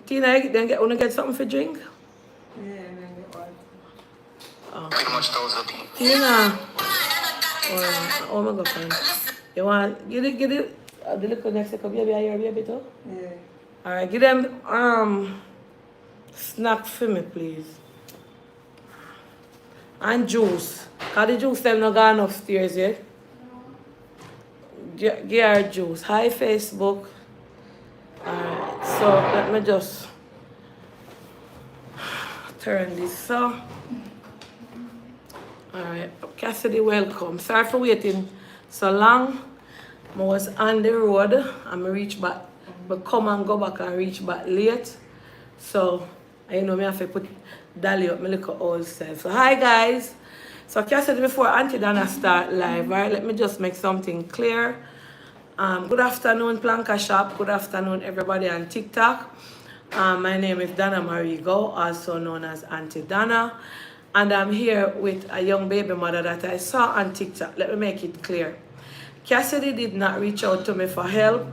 Tina, then wanna get something for drink? Yeah, and then get one. Pretty much those are the Tina. Oh my god, fine. You want get it the little next cup, baby, I hear baby too? Yeah. Alright, give them snack for me, please. And juice. Cause the juice them not gone upstairs yet. Give her juice. Hi Facebook. Alright, so let me just turn this so. Alright, Cassidy, welcome. Sorry for waiting so long. I was on the road and I reach back. But come and go back and reach back late. So, you know, I have to put Dolly up my little old self. So, hi guys. So, Cassidy, before Aunty Donna start live, right, let me just make something clear. Good afternoon, Planka Shop. Good afternoon, everybody on TikTok. My name is Donna Marigo, also known as Aunty Donna. And I'm here with a young baby mother that I saw on TikTok. Let me make it clear. Cassidy did not reach out to me for help.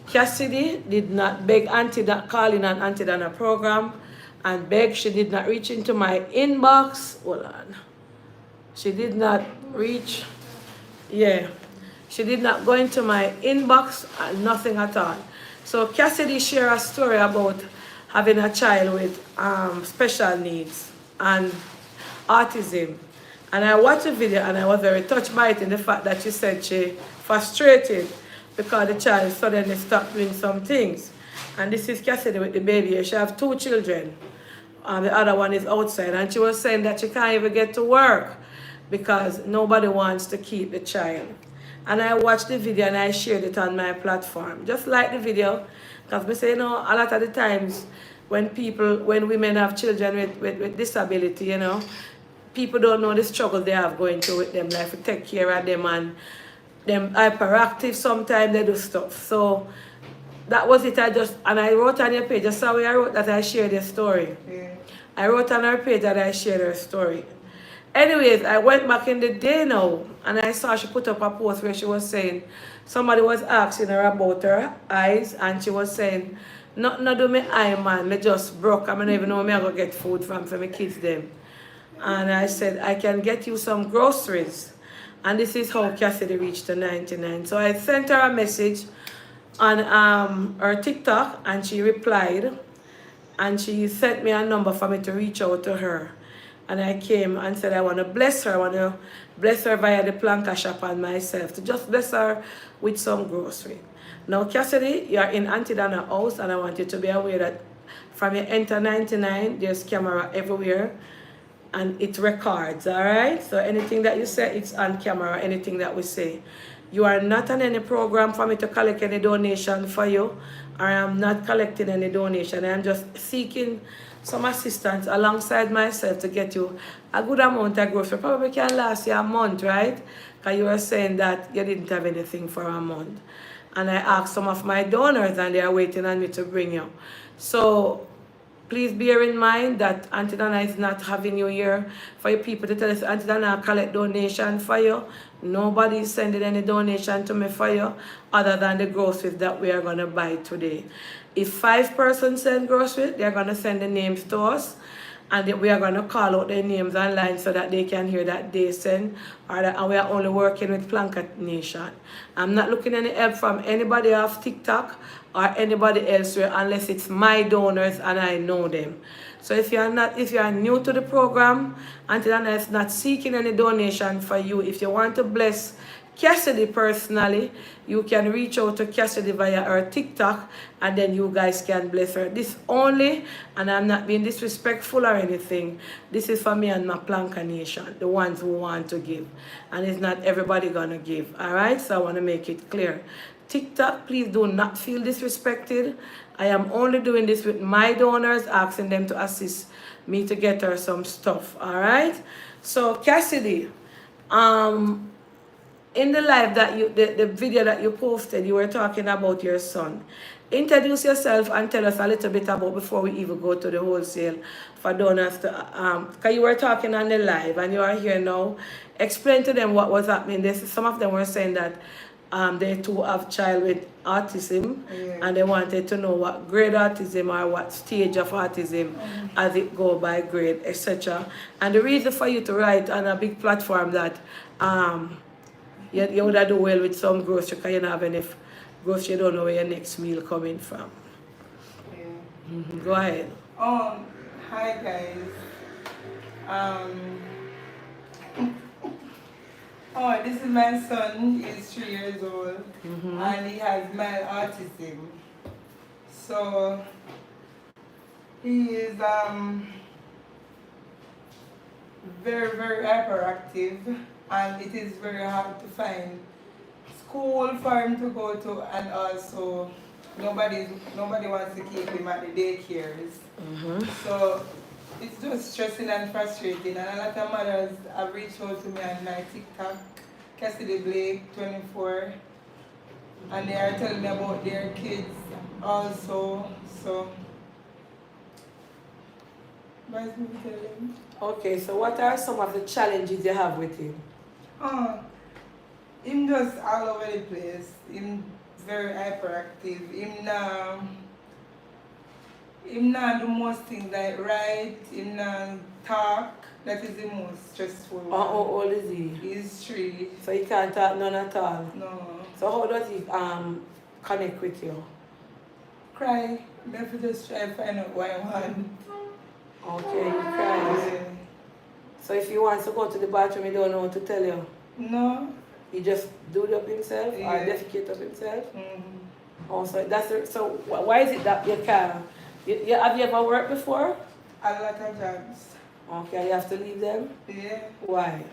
Cassidy did not beg Aunty Donna, call in an Aunty Donna program and beg. She did not reach into my inbox. Hold on. She did not reach. Yeah. She did not go into my inbox and nothing at all. So Cassidy shared a story about having a child with special needs and autism. And I watched the video and I was very touched by it in the fact that she said she frustrated because the child suddenly stopped doing some things. And this is Cassidy with the baby. She has 2 children. The other one is outside. And she was saying that she can't even get to work because nobody wants to keep the child. And I watched the video and I shared it on my platform. Just like the video, because we say, you know, a lot of the times when women have children with disability, you know, people don't know the struggle they have going through with them, like to take care of them, and them hyperactive, sometimes they do stuff. So that was it. I wrote on your page, just saw where I wrote that I shared the story. Yeah. I wrote on her page that I shared her story. Anyways, I went back in the day now and I saw she put up a post where she was saying somebody was asking her about her eyes and she was saying, no do me eye man, me just broke. I don't even know where I go get food from for my kids them. And I said, I can get you some groceries. And this is how Cassidy reached the 99. So I sent her a message on her TikTok and she replied and she sent me a number for me to reach out to her. And I came and said, I want to bless her. I want to bless her via the Planka Shop and myself. To just bless her with some grocery. Now, Cassidy, you are in Aunty Donna's house. And I want you to be aware that from you enter 99, there's camera everywhere. And it records, all right? So anything that you say, it's on camera, anything that we say. You are not on any program for me to collect any donation for you. Or I am not collecting any donation. I am just seeking some assistance alongside myself to get you a good amount of grocery. Probably can last you a month, right? Because you were saying that you didn't have anything for a month. And I asked some of my donors and they are waiting on me to bring you. So please bear in mind that Aunty Donna is not having you here for you people to tell us Aunty Donna collect donation for you. Nobody is sending any donation to me for you other than the groceries that we are going to buy today. If 5 persons send groceries, they are going to send the names to us. And we are going to call out their names online so that they can hear that they send. And we are only working with Planka Nation. I'm not looking any help from anybody off TikTok or anybody elsewhere unless it's my donors and I know them. So if you are new to the program, Aunty Donna is not seeking any donation for you. If you want to bless Cassidy personally, you can reach out to Cassidy via her TikTok and then you guys can bless her. This only, and I'm not being disrespectful or anything, this is for me and my Planka Nation, the ones who want to give. And it's not everybody gonna give, alright? So I want to make it clear. TikTok, please do not feel disrespected. I am only doing this with my donors, asking them to assist me to get her some stuff, alright? So Cassidy, in the live that the video that you posted, you were talking about your son. Introduce yourself and tell us a little bit about before we even go to the wholesale for donors to because you were talking on the live and you are here now. Explain to them what was happening. Some of them were saying that they too have child with autism, Yeah. and they wanted to know what grade autism or what stage of autism as it go by grade, etc. And the reason for you to write on a big platform that you would have do well with some grocery because you don't have enough grocery, you don't know where your next meal coming from. Yeah. Go ahead. Hi guys. This is my son. He's 3 years old, and he has mild autism. So he is very very hyperactive, and it is very hard to find school for him to go to, and also nobody wants to keep him at the daycares. So it's just stressing and frustrating, and a lot of mothers have reached out to me on my TikTok, Cassidy Blake 24, and they are telling me about their kids also. So what's me tell them? Okay, so what are some of the challenges you have with him? Him just all over the place. Him very hyperactive. Him not do most things like write. Him not talk. That is the most stressful one. How old is he? He's 3. So he can't talk none at all. No. So how does he connect with you? Cry. Me have to just try to find out what I want. Okay, he cries. Yeah. So if he wants to go to the bathroom, he don't know what to tell you. No. He just do it up himself or Yeah. defecate up himself. Mm-hmm. Oh, so why is it that you can't? Have you ever worked before? A lot of jobs. Okay, you have to leave them. Yeah. Why?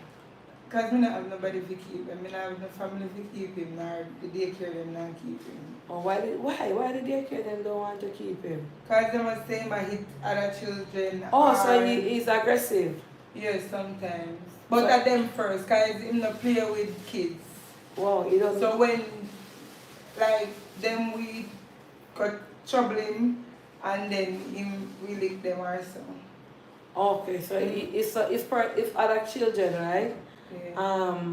Because I don't have nobody to keep him. I don't have no family to keep him, nor the daycare them not keep him. Oh, why the daycare them don't want to keep him? Because they must say I hit other children. Oh, so he's aggressive. Yes, sometimes. But at them first, because him not play with kids. Wow, he doesn't. So when, like, them we got trouble him, and then him we lick them also. Okay, so if other children, right? Yeah.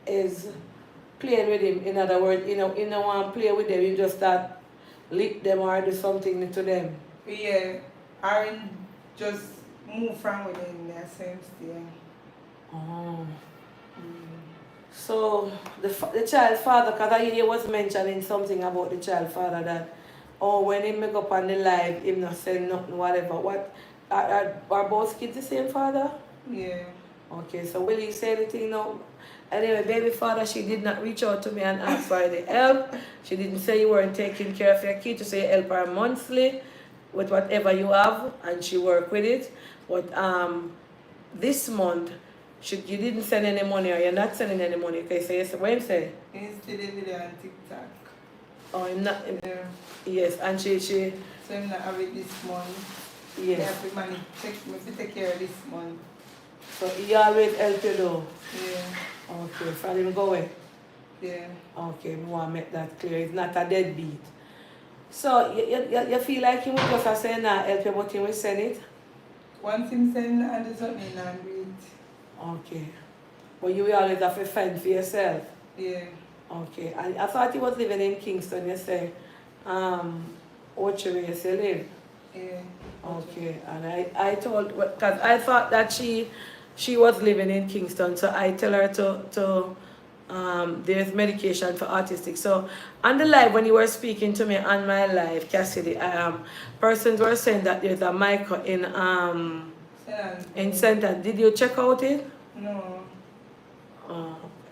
Is playing with him. In other words, you don't want to play with them. You just start lick them or do something to them. Yeah. Or just move from within the same thing. Oh. So the child father, because he was mentioning something about the child father that, when he make up on the live, him not saying nothing, whatever. What are both kids the same father? Yeah. Okay, so will you say anything now? Anyway, baby father, she did not reach out to me and ask for the help. She didn't say you weren't taking care of your kid. She said you help her monthly with whatever you have, and she work with it. But this month, you didn't send any money, or you're not sending any money. Okay, so yes, what you say? He's still a video on TikTok. Oh, I'm not. Yeah. Yes, and she. So I'm not have it this month. Yes. I have to manage, take care of this month. So he always help you though. Yeah. Okay, for him go away. Yeah. Okay, we want to make that clear. It's not a deadbeat. So you feel like he would just say nah help you, but he will send it? Once him send and do something and do it. Okay. But you will always have to fend for yourself. Yeah. Okay. I thought he was living in Kingston, you say. Orchard, you say live? Yeah. Okay. And I told, because I thought that she was living in Kingston, so I tell her to there's medication for autistic. So on the live, when you were speaking to me on my live, Cassidy, persons were saying that there's a mic in center. Did you check out it? No.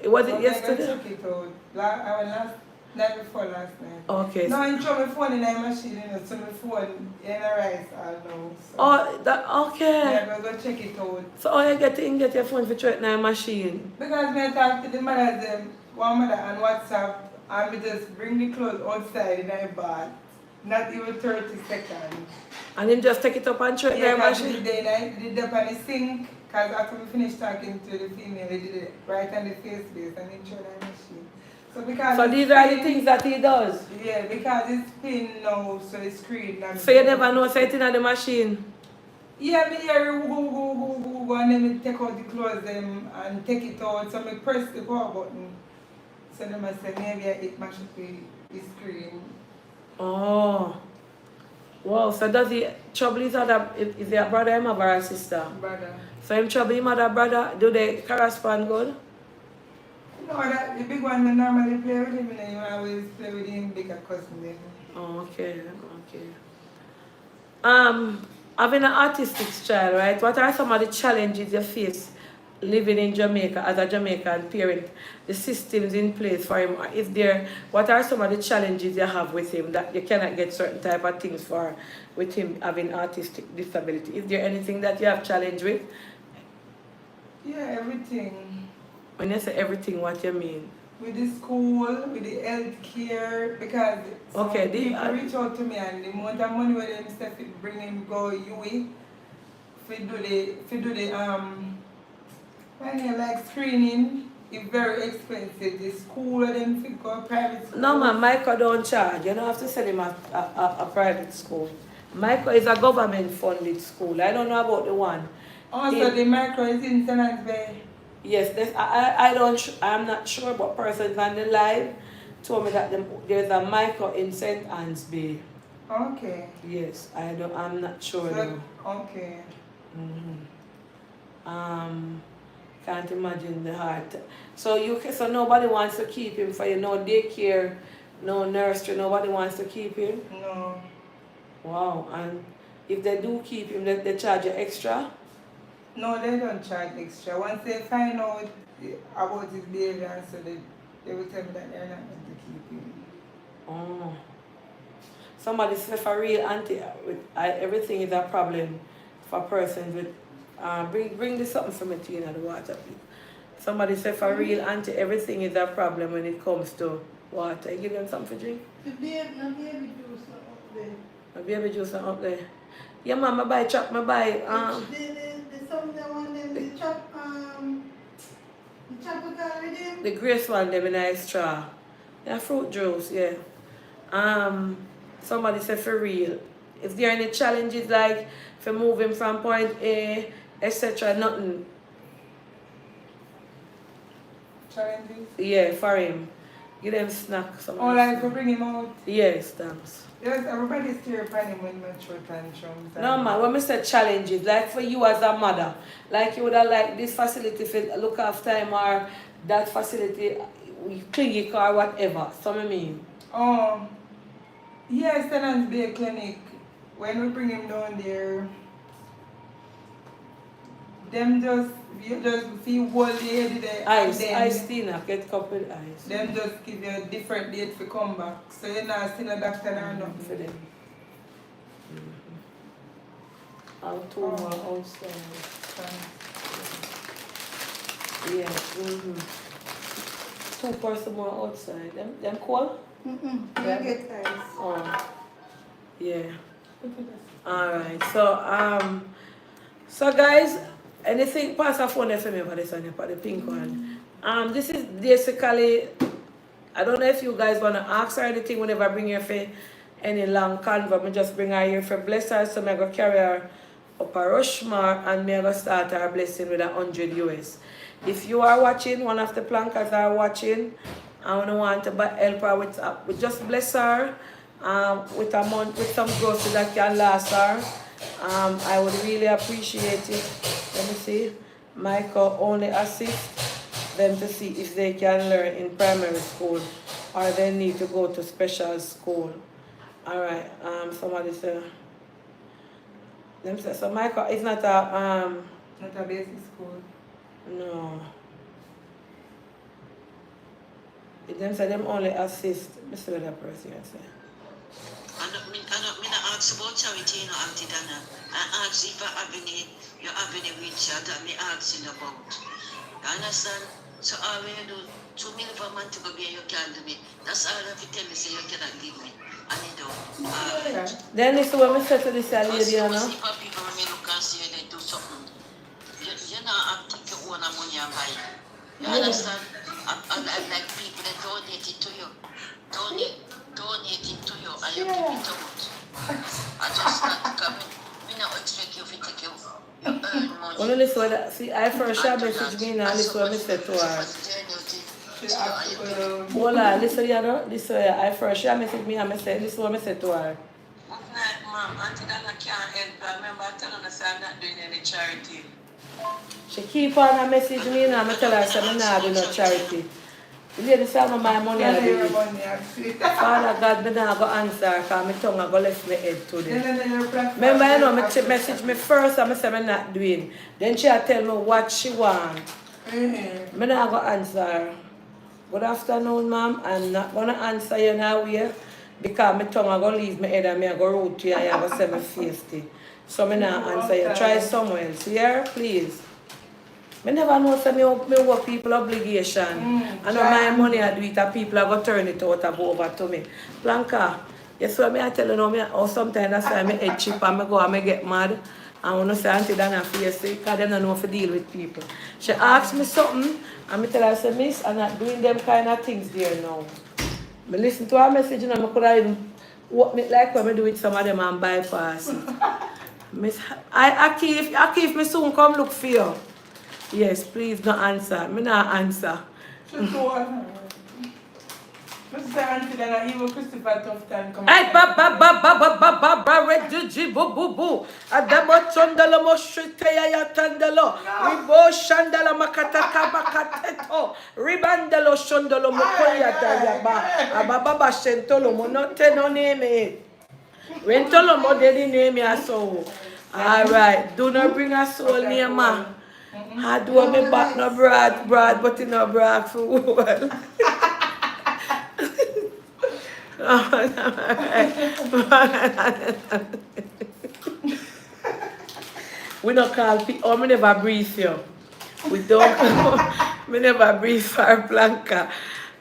It was it But yesterday? I check it out. I went night before last night. Okay. No, I throw my phone in my machine, so my phone in a rice all now. So. Oh, okay. Yeah, I'm going to go check it out. So you get your phone for trying a machine? Because I talk to the mothers, one mother on WhatsApp, and we just bring the clothes outside in a bath. Not even 30 seconds. And then just take it up and throw it in the machine? I did it up on the sink, because after we finished talking to the female, they did it right on the face base and then throw the machine. So these are the things that he does? Yeah, because it's pin now, so it's screen. So you never know it's in the machine? Yeah, me hear go, and then me take out the clothes them and take it out, so me press the power button. So they must say maybe it mash up the screen. Oh. Wow, so does he trouble his other, is he a brother him or a sister? Brother. So him trouble him other brother, do they correspond good? No, that the big one we normally play with him, and you always play with him bigger cousin then. Oh, okay, okay. Having an autistic child, right? What are some of the challenges you face living in Jamaica as a Jamaican parent? The systems in place for him. Is there? What are some of the challenges you have with him that you cannot get certain type of things for with him having autistic disability? Is there anything that you have challenge with? Yeah, everything. When you say everything, what you mean? With the school, with the health care, because some Okay, people reach out to me and the amount of money where them stuff it bring him go UE, fi do the when you like screening, it's very expensive. The school where them fi go private school. No man, Michael don't charge. You don't have to send him a private school. Michael is a government funded school. I don't know about the one. Also, the micro is in St. Bay. Yes, I'm not sure, but persons on the live told me that there's a micro in St. Anne's Bay. Okay. Yes, I'm not sure though. Okay. Can't imagine the heart. So nobody wants to keep him for you, no daycare, no nursery, nobody wants to keep him? No. Wow, and if they do keep him, they charge you extra? No, they don't charge extra. Once they find out about his behavior, so they will tell me that they're not going to keep him. Oh. Somebody said for real, Aunty, everything is a problem for persons with, bring this something for me to the water, please. Somebody said for real, Aunty, everything is a problem when it comes to water. You give them something to drink? The baby juice up there. My baby juice up there. Yeah, mama buy chop, my buy The some that one them the chop the chop with them. the grace one them in a straw. Yeah, fruit juice, yeah. Somebody said for real. Is there any challenges like for moving from point A, etc. Nothing. Challenges? Yeah, for him. Give them snacks. Oh, like to bring him out? Yes, thanks. Yes, everybody's tear upon him when we throw tantrums. No man, when we say challenges, like for you as a mother, like you would have like this facility for look after him or that facility clinic or whatever. So I mean. Yes, Tenants Bay Clinic. When we bring him down there, you just feel whole day there. Ice Tina, get couple ice. Them just give you a different date to come back. So you're not still a doctor or nothing. For them. I'll two more outside. Yeah. Two person more outside. Them cold? Yeah. Get ice. Oh. Yeah. Alright. So guys, anything pass a phone for me for this one, for the pink one. This is basically, I don't know if you guys wanna ask her anything whenever I bring her for any long convo. I just bring her here for bless her, so I go carry her up a Rushmore and I go start her blessing with 100 US. If you are watching, one of the plankers are watching, I want to help her with just bless her with a month, with some groceries that can last her. I would really appreciate it. Let me see. Michael only assist them to see if they can learn in primary school or they need to go to special school. Alright, somebody say. Them say so Michael is not a Not a basic school. no. Them say them only assist. Let's see what that person say. I don't ask about charity, you know, Aunty Donna. I ask if you have any wheelchair that me asking about. You understand? So all when you do 2 million per month to go here, you can't do me. That's all if you tell me, say you cannot give me. And you don't. Then this is what we said to this lady, you know. See people when you look and see they do something. You know, I think you own a money and buy. You understand? And like people that donate it to you. Donate it to you and you give it out. I just not come in. I expect you to take you earn money. Only listen what see I first share message me now listen what I said to her. she asked to go down. Hold on, listen, you know, this way, I first, she messaged me and I said, this is what I said to her. Mom, Auntie Donna can't help. I remember telling her I'm not doing any charity. She keep on and message me and I tell her, say, I'm not doing no charity. The lady say, I'm my money. Yeah, your money, actually. Father God, me not go answer because my tongue I go left my head today. Then your platform. Remember, you know, me message me first and I say I'm not doing. Then she tell me what she want. Mm-hmm. Me not go answer. Good afternoon, ma'am. I'm not gonna answer you now here because my tongue I go leave my head and me I go root to you and I go say my face to you. So me not answer you. Try somewhere else. Here, please. I never know say me work people obligation. I know my money I do it and people are going to turn it out and go over to me. Blanca, yes, what I tell you now, or sometimes that's why I head cheap and I go and I get mad. And when I say Auntie Donna face because they don't know how to deal with people. She asks me something and I tell her, I say, miss, I'm not doing them kind of things there now. I listen to her message and I could have even walk me like when I do with some of them and bypass it. Miss, I keep me soon come look for you. Yes, please don't answer. Me not answer. Just go on. Just say Auntie Donna, even Christopher tough time come. Hey, reduji boo. Adamo chondalo mo shite ya tandalo. Ribo shandala makataka bakateto. Ribandalo shondalo mo koya tayaba. Ababa shentolo mo no teno name. Rentolo mo dedi name ya so. All right, do not bring a soul near ma. I do me back no broad, but in no broad food. We don't call people, oh, me never brief you. We don't, me never brief our Blanca.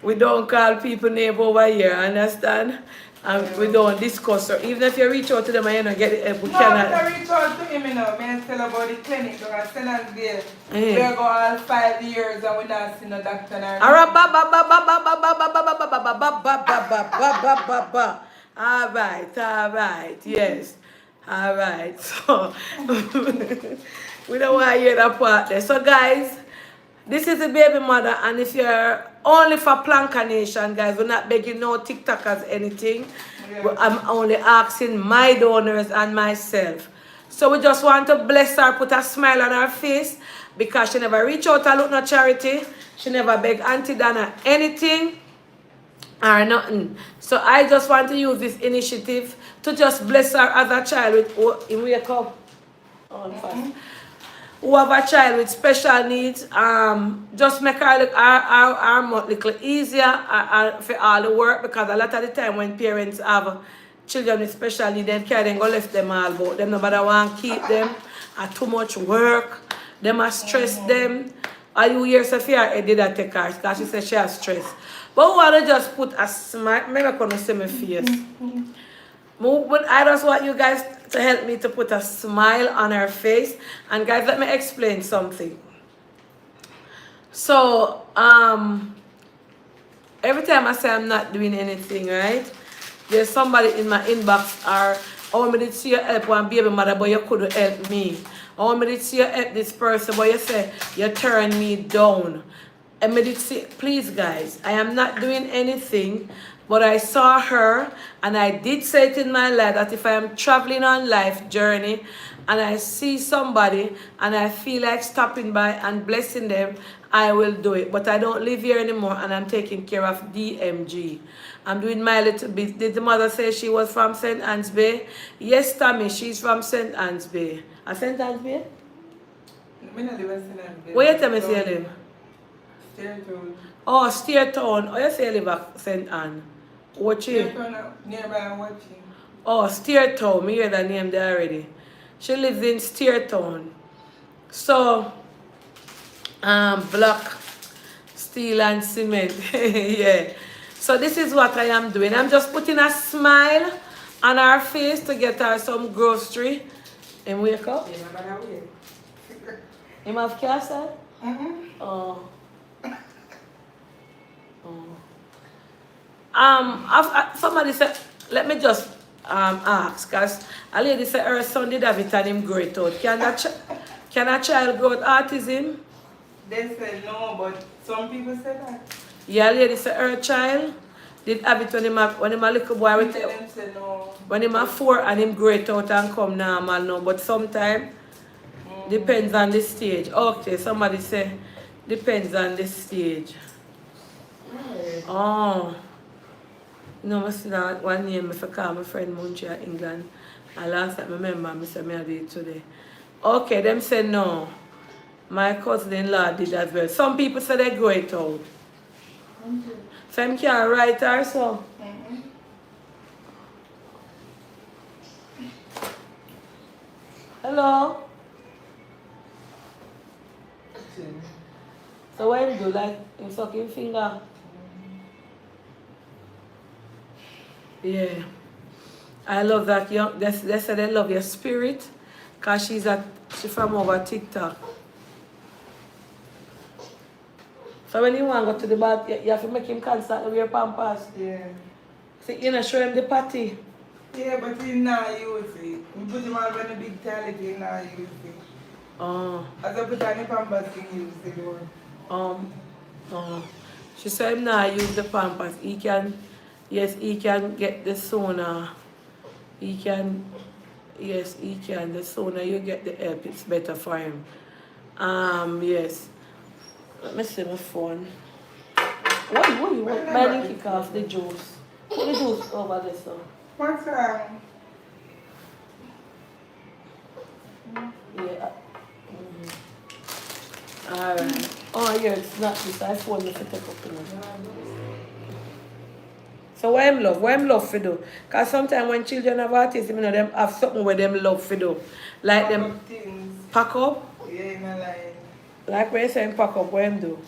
We don't call people name over here, understand? And we don't discuss or even if you reach out to them and you don't get it, we cannot. No, I reach out to him, you know, I tell about the clinic, because St. Anne's there. We go all 5 years and we not see no doctor. All right, yes. All right, so we don't want to hear that part there. So guys, this is the baby mother, and if you're only for Planka Nation, guys, we're not begging no TikTokers anything. Yeah. I'm only asking my donors and myself. So we just want to bless her, put a smile on her face, because she never reach out and look no charity. She never beg Auntie Donna anything or nothing. So I just want to use this initiative to just bless her as a child with wake up. Who have a child with special needs, just make her look our month little easier for all the work, because a lot of the time when parents have children with special needs, they can't go left them all, but them nobody want to keep them, too much work, them a stress them. Are you here, Sophia? I did that take her because she said she has stress. But we want to just put a smile, maybe I can't see my face. But I just want you guys to help me to put a smile on her face. And guys, let me explain something. So, every time I say I'm not doing anything, right? There's somebody in my inbox or, oh, I did see you help one baby mother, but you couldn't help me. Oh, I did see you help this person, but you say you turned me down. And I did see, please guys, I am not doing anything. But I saw her, and I did say it in my life that if I am traveling on life journey and I see somebody and I feel like stopping by and blessing them, I will do it. But I don't live here anymore, and I'm taking care of DMG. I'm doing my little bit. Did the mother say she was from St. Anne's Bay? Yes, Tammy, she's from St. Anne's Bay. St. Anne's Bay? I live in St. Anne's Bay. Where you tell me say you live? Steertown. Oh, Steertown. Oh, you say you live at St. Anne. Watching. Nearby watching. Oh, Steertown. Me hear that name there already. She lives in Steertown. So, block, steel and cement. Yeah. So this is what I am doing. I'm just putting a smile on her face to get her some grocery. And wake up. You have cancer? Oh. Somebody said, let me just ask, because a lady said her son did have it and him grow it out. Can a child grow with autism? They said no, but some people say that. Yeah, lady said her child did have it when him a little boy with Them say no. when him a 4 and him great out and come normal now. But sometimes depends on the stage. Okay, somebody say depends on the stage. Right. Oh. No, I see that one name if I call my friend Munchi at England. And last time I remember I said I do it today. Okay, them say no. My cousin-in-law did as well. Some people say they grow it out. So I can't write her so. Hello? So what him do? Like him sucking finger? Yeah. I love that young they say they love your spirit. Cause she from over TikTok. So when you want to go to the bath, you have to make him constantly wear pampers. Yeah. So you know, show him the patty. Yeah, but he not use it. We put him on when the big talent, he not use it. Oh. As I put on the pampers, he use it more. Oh. She said him not use the pampers. He can get the sooner. He can. The sooner you get the help, it's better for him. Yes. Let me see my phone. What? Man, kick off the juice. Put the juice over there, so. What's wrong? Yeah. Alright. Oh, yeah, it's not this. I phone me to take up in it. So what I'm love for do? Because sometimes when children have autism, you know, them have something where them love for do. Like Pack them up things. pack up. Yeah, in a line. Like when you say pack up, what them do?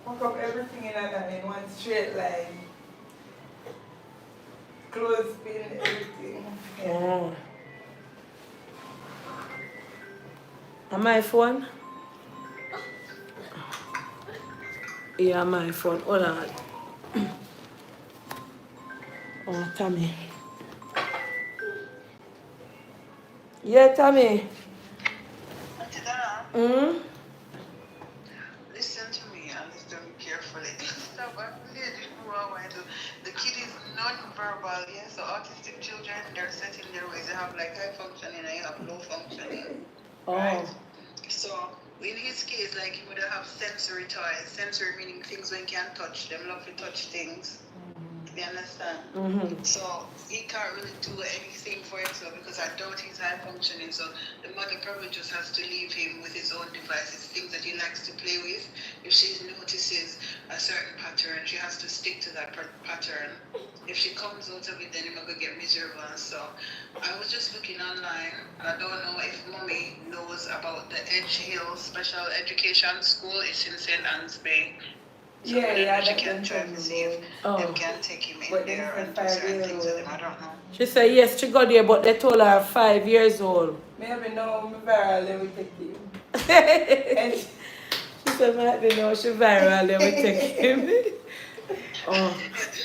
Pack up everything in a line, one straight line. Clothespin, everything. Yeah. Oh. And my phone? Yeah, my phone. Hold on. Oh, Tommy. Yeah, Tommy. Auntie Donna, Hmm? listen to me and listen carefully. Stop, I'm really who I want to. The kid is non-verbal, yeah? So autistic children, they're set in their ways. They have like high functioning and you have low functioning, right? Oh. So in his case, like he would have sensory toys. Sensory meaning things when he can't touch. Them love to touch things. You understand? Mm-hmm. So he can't really do anything for himself because I doubt he's high functioning. So the mother probably just has to leave him with his own devices, things that he likes to play with. If she notices a certain pattern, she has to stick to that pattern. If she comes out of it, then he's gonna get miserable. And so I was just looking online, and I don't know if mommy knows about the Edge Hill Special Education School. It's in St. Anne's Bay. So Yeah, she that can them try tell to me see if Oh. they can take him in But there they and said do certain 5 things years with him. I don't know. She said yes, she got there, but they told her 5 years old. Maybe no, me viral, they will take him. And She said, might be no, she viral, then we take him. Oh.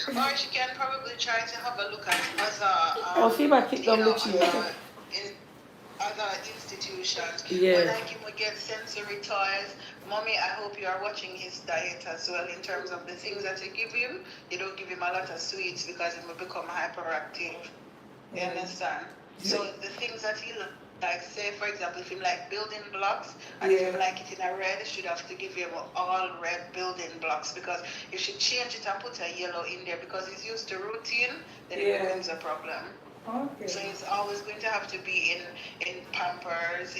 Or she can probably try to have a look at other, Oh, she might kick down the chair. other institutions. Yeah. When like him would get sensory toys, mommy, I hope you are watching his diet as well in terms of the things that you give him. You don't give him a lot of sweets because he will become hyperactive. You understand? So the things that he like, say for example, if him like building blocks, and if him like it in a red, should have to give him all red building blocks because if she change it and put a yellow in there because he's used to routine, then it becomes a problem. Okay. So he's always going to have to be in Pampers.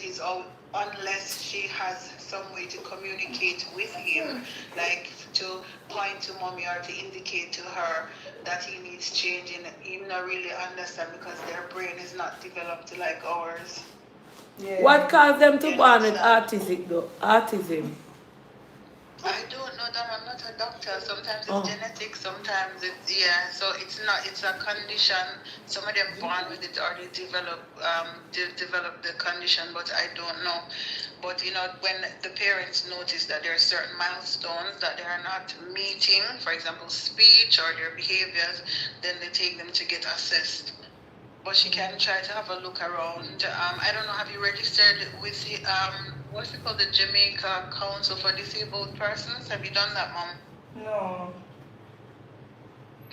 Unless she has some way to communicate with him, like to point to mommy or to indicate to her that he needs changing. He not really understand because their brain is not developed like ours. Yeah. What caused them to born with autism though? Autism. I don't know that I'm not a doctor. Sometimes it's genetic, sometimes it's so it's a condition. Some of them born with it or they develop the condition, but I don't know. But when the parents notice that there are certain milestones that they are not meeting, for example speech or their behaviors, then they take them to get assessed. But she can try to have a look around. I don't know, have you registered with the, what's it called, the Jamaica Council for Disabled Persons? Have you done that, Mom? No.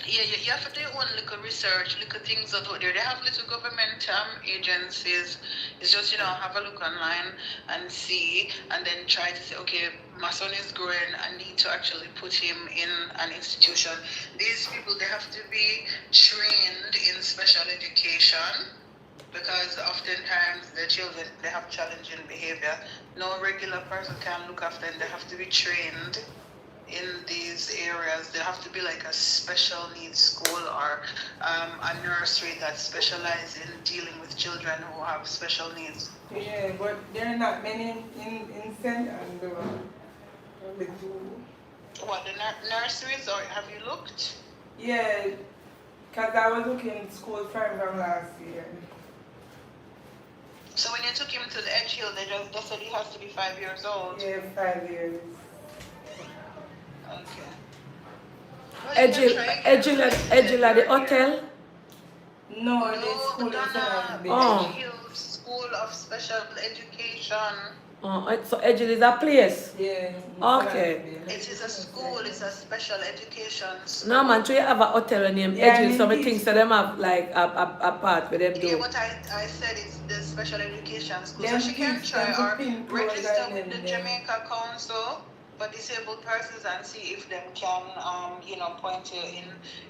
Yeah, you have to do your own little research, little things out there. They have little government agencies. It's just, have a look online and see, and then try to say, okay, my son is growing, I need to actually put him in an institution. These people, they have to be trained in special education because oftentimes the children, they have challenging behavior. No regular person can look after them. They have to be trained in these areas. There have to be like a special needs school or a nursery that specializes in dealing with children who have special needs. Yeah, but there are not many in St. Andrew. Only two. What, the nurseries, or have you looked? Yeah, because I was looking at school from last year. So when you took him to the Edge Hill, they said he has to be 5 years old. Yeah, 5 years. Okay. Well, Edgil at the hotel? No, the school is Donna, Oh. Edge Hill School of Special Education. Oh, so Edgil is a place? Yeah. Okay. It is a school, it's a special education school. No man, so you have a hotel named Yeah, Edgil, so it many is. things that them have like a part where them Yeah, do. what I said is the special education school. Them So she can kids, try them or people register and with the them. Jamaica Council for Disabled Persons and see if them can, point you in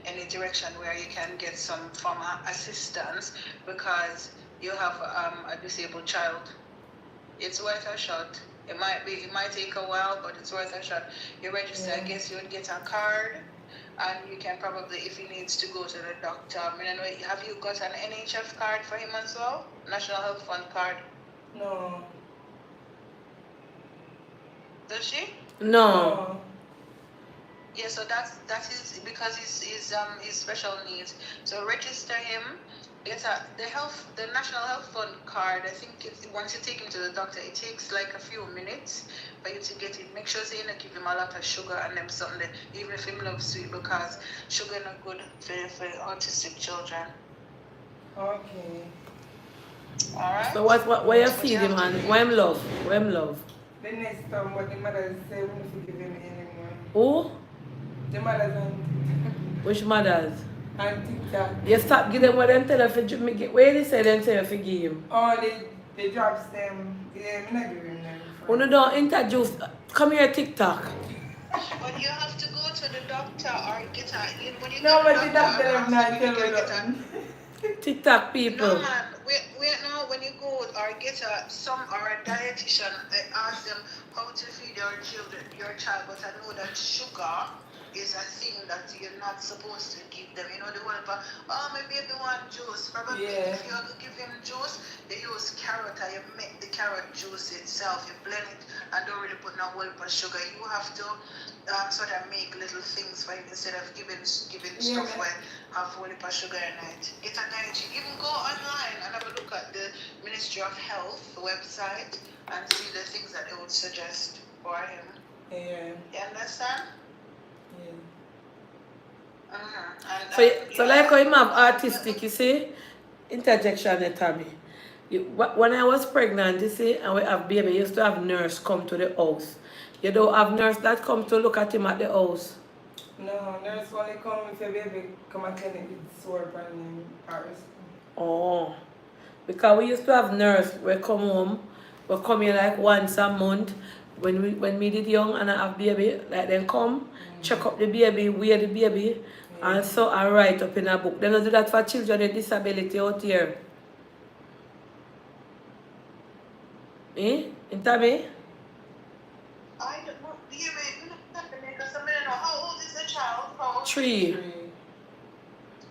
any direction where you can get some form of assistance because you have a disabled child. It's worth a shot. It might take a while, but it's worth a shot. You register, I guess you would get a card, and you can probably, if he needs to go to the doctor. I mean, have you got an NHF card for him as well? National Health Fund card. No. Does she? No. Yeah, so that is because he's special needs. So register him. Get the National Health Fund card. I think once you take him to the doctor, it takes like a few minutes for you to get it. Make sure you don't give him a lot of sugar and them something, even if him loves sweet, because sugar not good for autistic children. Okay. Alright? So what you feed him and what him love? What him love? The next time, what the mother say, we don't give him anymore. Who? The mothers Which mothers? and TikTok. You stop give them what them tell you for give. Where they say them tell you for give him? Oh, they drops them. Yeah, I'm not giving them. When you don't introduce, come here TikTok. But you have to go to the doctor or get a. When you No, go to but the doctor ask them not if tell you me can get a- nothing. TikTok people. No man, wait now when you go or get a dietitian, ask them how to feed your child, but I know that sugar is a thing that you're not supposed to give them. You know the one for my baby want juice. Probably Yeah. if you have to give him juice, they use carrot and you make the carrot juice itself, you blend it and don't really put no whole of sugar. You have to sort of make little things for him instead of giving stuff where have whole of sugar in it. Get a dietitian. Even go online and have a look at the Ministry of Health website and see the things that they would suggest for him. Yeah. You understand? Yeah. And, So like how him have autistic, you see, interjection at Tommy. When I was pregnant, you see, and we have baby, you used to have nurse come to the house. You don't have nurse that come to look at him at the house. No, nurse only come if your baby come and clinic with sore and Paris. Oh, because we used to have nurse. We come home, we come here like once a month. When we did young and I have baby, like then come, check up the baby, weigh the baby, and so I write up in a book. They don't do that for children with disability out here. Into me? I don't know. Baby, because I don't know how old is the child? How old? 3.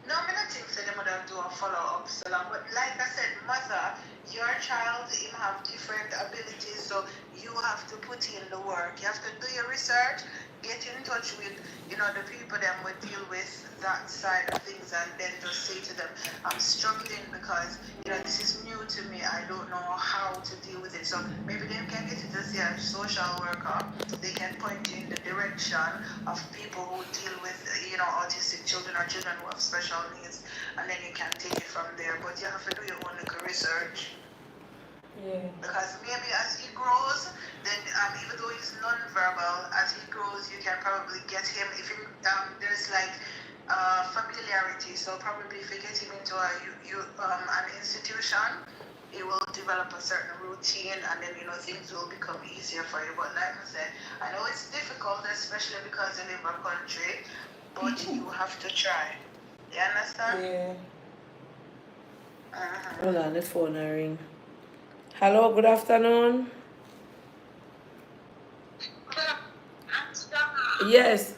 No, I don't think so. They would have do a follow-up so long. But like I said, mother, your child, him have different abilities, so you have to put in the work. You have to do your research, get in touch with, the people that would deal with that side of things, and then just say to them, I'm struggling because, this is new to me. I don't know how to deal with it. So maybe they can get you to see a social worker. They can point you in the direction of people who deal with, autistic children or children who have special needs, and then you can take it from there. But you have to do your own little research. Yeah. Because maybe as he grows, then even though he's non-verbal, as he grows, you can probably get him if he, there's like familiarity. So probably if you get him into an institution, he will develop a certain routine, and then things will become easier for you. But like I said, I know it's difficult, especially because you live in a country, but you have to try. You understand? Yeah. Hold on, the phone I ring. Hello, good afternoon. Yes.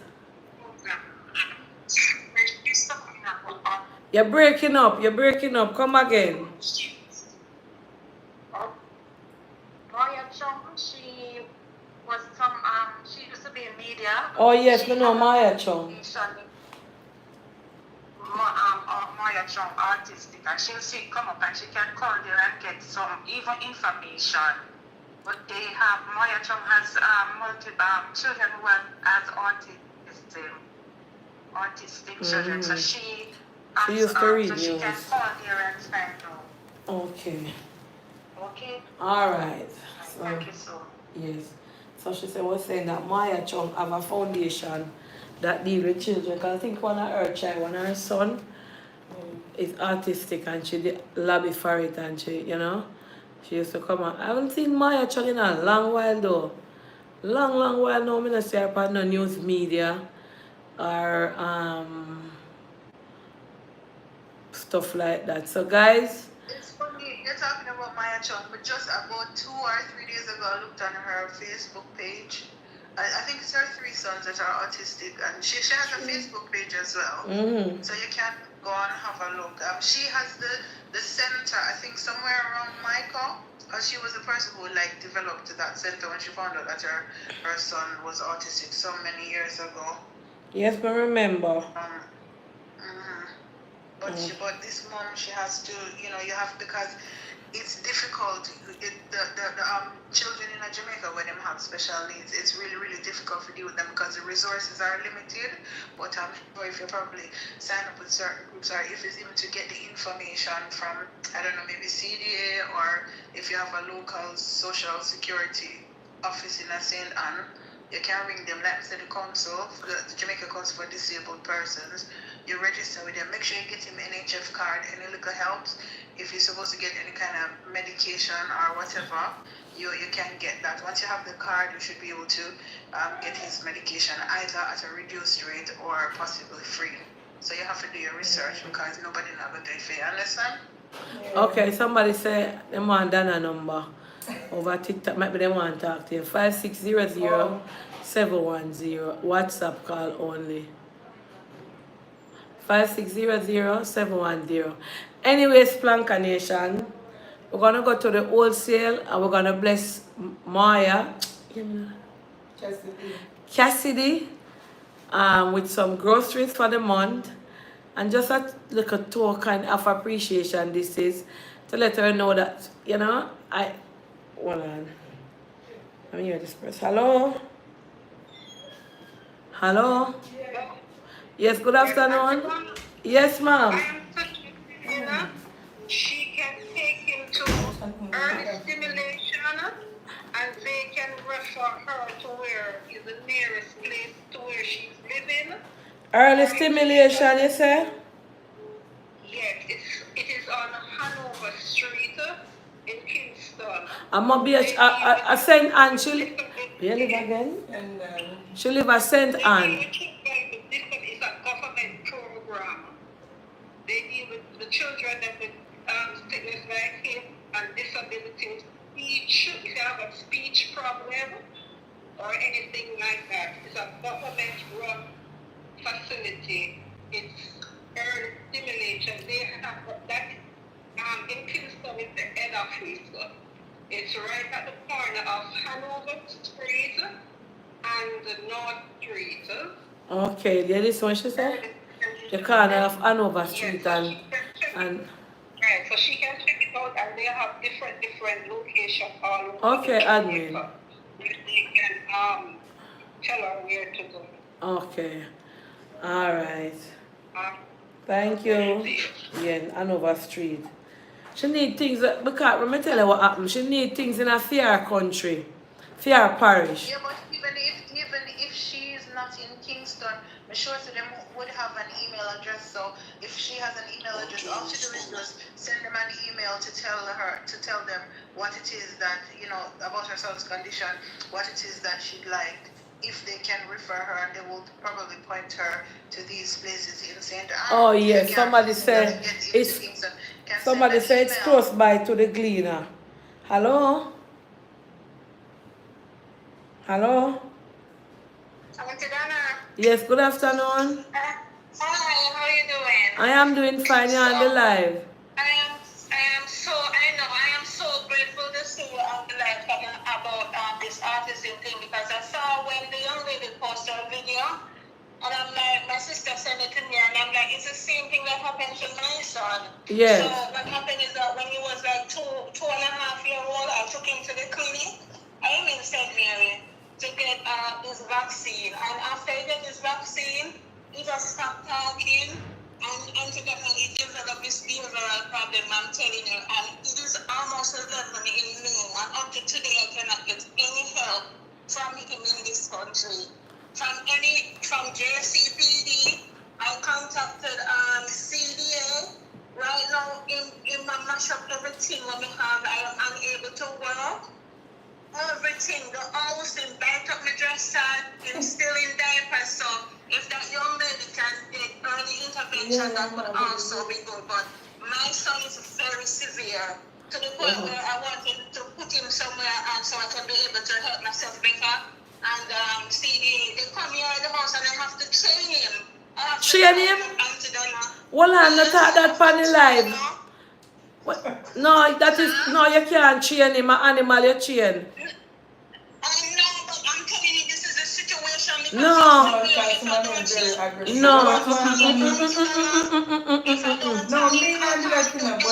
You're breaking up. You're breaking up. Come again. Maya Chung, she was from she used to be in media. Oh yes, we know Maya Chong. Maya Chung autistic, and she'll see come up and she can call there and get some even information. But they have Maya Chung has children who has autistic children, so she used to read so she can news. call there and find out. Okay. Okay. All right. So, Thank you so. yes. So she said was saying that Maya Chung have a foundation that deal with children. Cause I think one of her son, is autistic, and she did lobby for it, and she used to come out. I haven't seen Maya Chung in a long while though. Long while now. I don't see her on no news media or stuff like that. So guys, It's funny, you're talking about Maya Chung, but just about 2 or 3 days ago, I looked on her Facebook page. I think it's her 3 sons that are autistic, and she has a Facebook page as well. So you can go and have a look. She has the center, I think somewhere around Michael, because she was the person who developed that center when she found out that her son was autistic so many years ago. yes, but remember. But this mom, she has to, you have, because it's difficult. The children in Jamaica, when they have special needs, it's really, really difficult to deal with them because the resources are limited. But I'm sure if you probably sign up with certain groups, or if it's even to get the information from, I don't know, maybe CDA, or if you have a local social security office in St. Anne, you can ring them, like I said, the council, the Jamaica Council for Disabled Persons. You register with them. Make sure you get him NHF card, any little helps. If you're supposed to get any kind of medication or whatever, you can get that. Once you have the card, you should be able to get his medication either at a reduced rate or possibly free. So you have to do your research because nobody never do it for you. Understand? Okay, somebody say they want Donna number over TikTok. Maybe they want to talk to you. 5600-710. WhatsApp call only. 5600-710. Anyways, Planka Nation, we're gonna go to the wholesale and we're gonna bless Maya, Cassidy, with some groceries for the month, and just a little token of appreciation. This is to let her know that hold on. Let me hear this person. Hello. Yes, good afternoon. Yes, ma'am. She can take him to early stimulation, and they can refer her to where is the nearest place to where she's living. Early stimulation, you say? Yes, it is on Hanover Street in Kingston. I'm gonna be a St. Anne. You live again? And She live at St. Anne. It's a government program. They deal with the children that with sickness like him and disabilities, speech, if you have a speech problem or anything like that. It's a government run facility. It's early stimulation. They have that in Kingston is the head office. It's right at the corner of Hanover Street and North Street. Okay, yeah, this one she said? The corner of Hanover Street Yes, and right, so she can check it out, and they have different locations all over. Okay, admin. They can tell her where to go. Okay. Alright. Thank you. Yeah, Hanover Street. She need things, because let me tell you what happened. She need things in a fair country, fair parish. Yeah, but even if she's not in Kingston, I'm sure so them would have an email address. So if she has an email address, all she do is just send them an email to tell them what it is that about her son's condition, what it is that she'd like. If they can refer her, and they will probably point her to these places in St. Anne. Oh yes, somebody said it's it's close by to the Gleaner. Hello? Hello? Aunty Donna. Yes, good afternoon. Hi, how are you doing? I am doing fine, you're on the live. I am so grateful to see you on the live talking about this autism thing, because I saw when the young lady posted a video, and I'm like, my sister sent it to me, and I'm like, it's the same thing that happened to my son. Yes. So what happened is that when he was like two and a half year old, I took him to the clinic. I'm in St. Mary to get his vaccine, and after he got his vaccine, he just stopped talking. And to get he developed this behavioral problem, I'm telling you, and it is almost 11 in May, and up to today I cannot get any help from him in this country. From JCPD, I contacted CDA. Right now, in my mash up everything when we have, I am unable to work. Everything, the house, him bite up my dresser, him still in diapers, so if that young lady can get early intervention, that would also be good. But my son is very severe, to the point where I wanted to put him somewhere and so I can be able to help myself better. And see, they come here at the house and I have to train him. Train him? Well, I'm not at that panel live. What? No, that is, no, you can't train him, an animal you train. I know, but I'm telling you, this is a situation because No.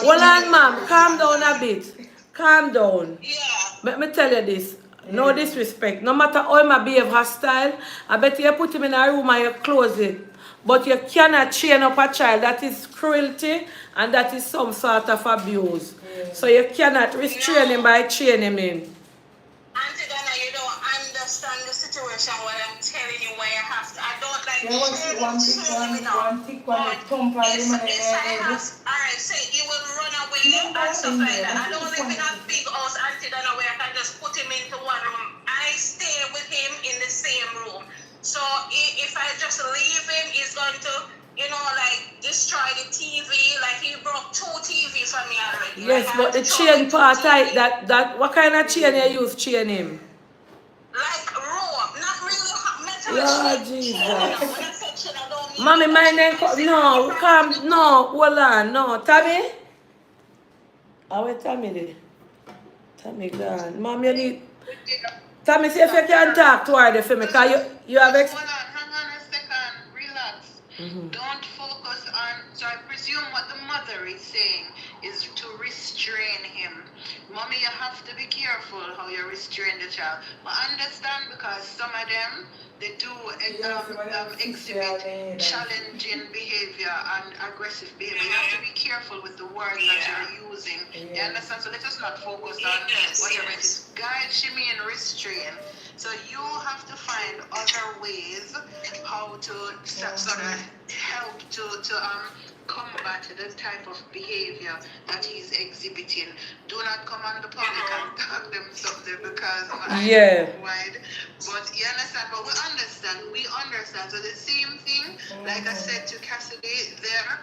Hold on, ma'am. Calm down a bit. Calm down. Yeah. Let me tell you this. No disrespect. No matter how he may behave hostile, I bet you put him in a room and you close it. But you cannot train up a child. That is cruelty and that is some sort of abuse. So you cannot restrain him by training him. Auntie Donna, you don't understand the situation where I'm telling you where you have to. I don't like alright, say you will run away and stuff like that. I don't live in a big house, Auntie Donna, where I can just put him into one room. I stay with him in the same room. So if I just leave him, he's going to, destroy the TV. Like he broke 2 TVs for me already. Yes, but the chain part, that what kind of chain you use chain him? Like rope, not really metal. Lord Jesus. Mommy, my name, hold on, no, Tammy? How is Tammy there? Tammy gone. Mom, you need, Tammy, see if you can talk to her there for me, because you have Hold on, hang on a second, relax. Don't focus on, so I presume what the mother is saying is to restrain him. Mommy, you have to be careful how you restrain the child. But understand, because some of them, they do exhibit challenging behavior and aggressive behavior. You have to be careful with the words that you're using. You understand? So let us not focus on whatever it is. Guide, shimmy, and restrain. So you have to find other ways how to sort of help to combat the type of behavior that he's exhibiting. Do not come on the public and talk them something because wide. But you understand? But we understand. So the same thing, like I said to Cassidy there,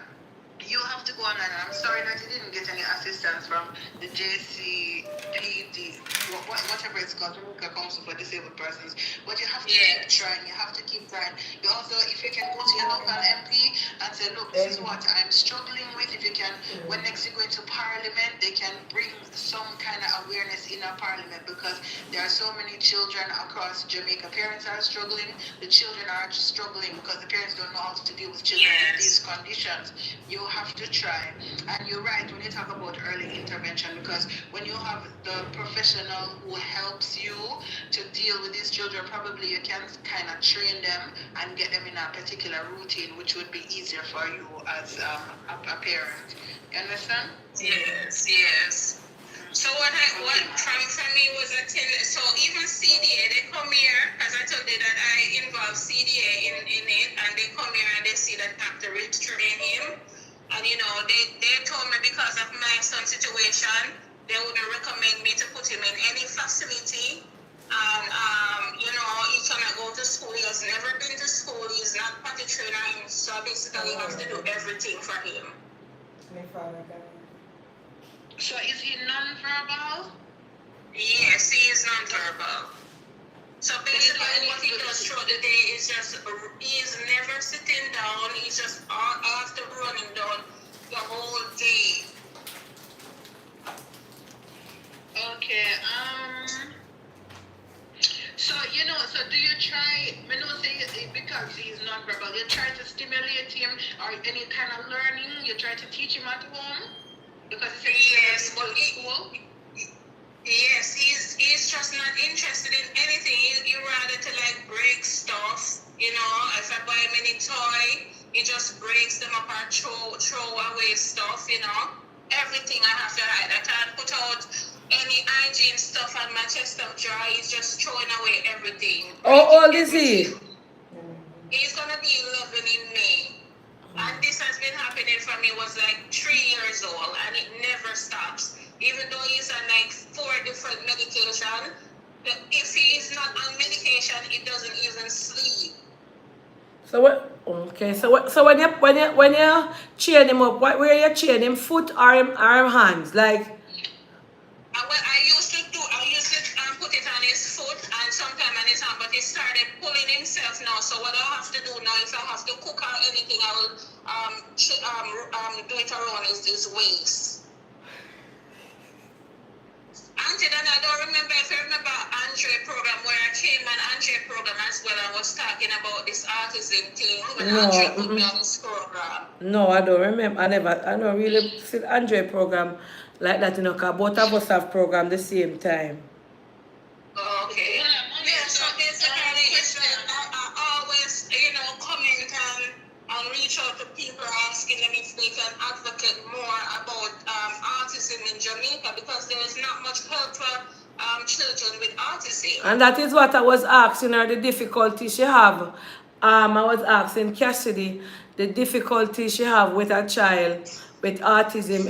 you have to go on, and I'm sorry that you didn't get any assistance from the JCPD, whatever it's called, Jamaica Council for Disabled Persons. But you have to keep trying. You have to keep trying. You also, if you can go to your local MP and say, look, this is what I'm struggling with. If you can, when next you go into Parliament, they can bring some kind of awareness in our Parliament, because there are so many children across Jamaica. Parents are struggling. The children are struggling because the parents don't know how to deal with children with these conditions. You have to try. And you're right when you talk about early intervention, because when you have the professional who helps you to deal with these children, probably you can kind of train them and get them in a particular routine, which would be easier for you as a parent. You understand? Yes, yes. So what from me was attended. So even CDA, they come here, as I told you that I involve CDA in it, and they come here and they see that I have to restrain him. And they told me because of my son's situation, they wouldn't recommend me to put him in any facility. And he cannot go to school. He has never been to school. He's not potty trained, so basically have to do everything for him. So is he non-verbal? Yes, he is non-verbal. So basically what he does throughout the day is just, he's never sitting down, he's just after running down the whole day. Okay, so do you try, because he's non-verbal, you try to stimulate him or any kind of learning, you try to teach him at home? Because yes, but school? Yes, he's just not interested in anything. He rather to break stuff. If I buy him any toy, he just breaks them up and throw away stuff. Everything I have to hide. I can't put out any hygiene stuff on my chest of drawer. He's just throwing away everything. How old is he? He's gonna be 11 in May. And this has been happening for me, was 3 years old, and it never stops. Even though he's on 4 different medication, if he is not on medication, he doesn't even sleep. So what? Okay. So when you chain him up, where you chain him? Foot or him hands? What I used to put it on his foot and sometimes on his hand, but he started pulling himself now. So what I have to do now, if I have to cook or anything, I will do it around his waist. Auntie Donna, I don't remember if you remember Andre program where I came on Andre program as well and was talking about this autism thing when Andre put me on his program. No, I don't remember. I don't really see Andre program like that, because both of us have program the same time. Okay. Yeah, so basically it's I always, comment and reach out to people asking them if they can advocate more about autism in Jamaica, because there is not much help for children with autism. And that is what I was asking her, the difficulty she have. I was asking Cassidy the difficulty she have with a child with autism,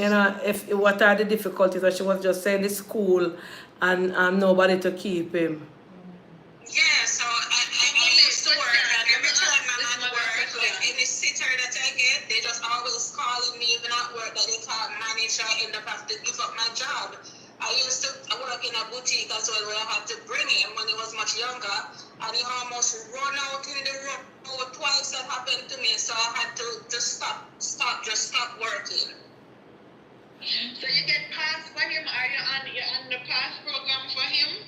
what are the difficulties, and she was just saying the school and nobody to keep him. Yeah, so I used to work, and every time I'm at work, any sitter that I get, they just always calling me even at work that they can't manage. I end up having to give up my job. I used to work in a boutique as well where I had to bring him when he was much younger, and he almost run out in the road twice. That happened to me, so I had to just stop working. So you get pass for him? Are you on the pass program for him?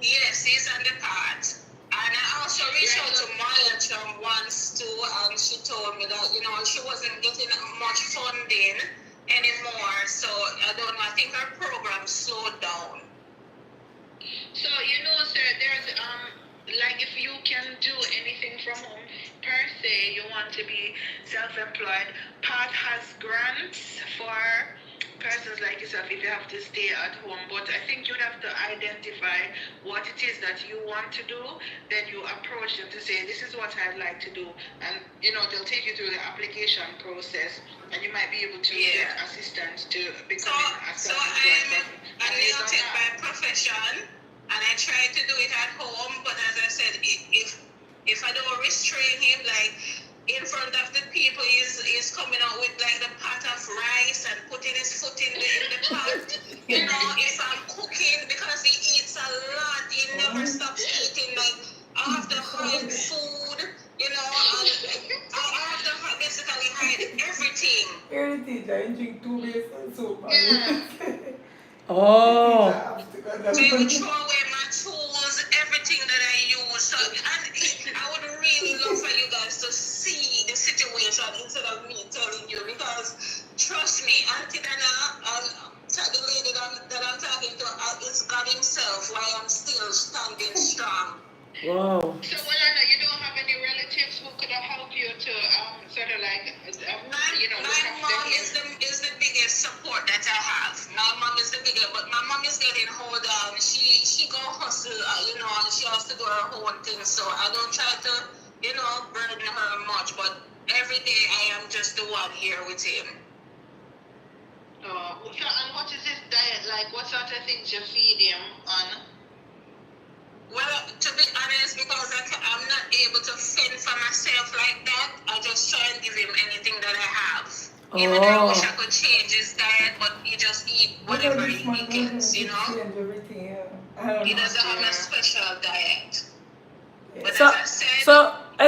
Yes, he's on the path. And I also reached out to Maya once too, and she told me that, she wasn't getting much funding anymore. So I don't know, I think her program slowed down. So, sir, there's, if you can do anything from home, per se, you want to be self-employed, PATH has grants for persons like yourself if you have to stay at home, but I think you'd have to identify what it is that you want to do, then you approach them to say, this is what I'd like to do, and they'll take you through the application process, and you might be able to get assistance to becoming a self-employed person. I'm a nail by profession, and I try to do it at home, but as I said, if I don't restrain him, in front of the people, he's coming out with the pot of rice and putting his foot in the pot. If I'm cooking, because he eats a lot, he never stops eating. I have to hide food, and I have to basically hide everything. Everything, I drink 2 beers and soup. Oh. So you would throw away my tools, everything that I use. So, and I would really love for you guys to see the situation instead of me telling you, because trust me, Aunty Donna, the lady that I'm talking to, is God himself why I'm still standing strong. Wow. So, Anna, you don't have any relatives who could help you to my mom is the biggest support that I have. My mom is the biggest, but my mom is getting hold on. She go hustle, and she has to do her own thing. So I don't try to, burden her much. But every day I am just the one here with him. And what is his diet like? What sort of things you feed him on? Well, to be honest, because I'm not able to fend for myself like that, I just try and give him anything that I have. Even though I wish I could change his diet, but he just eat whatever he gets, He doesn't have a special diet. But as I said,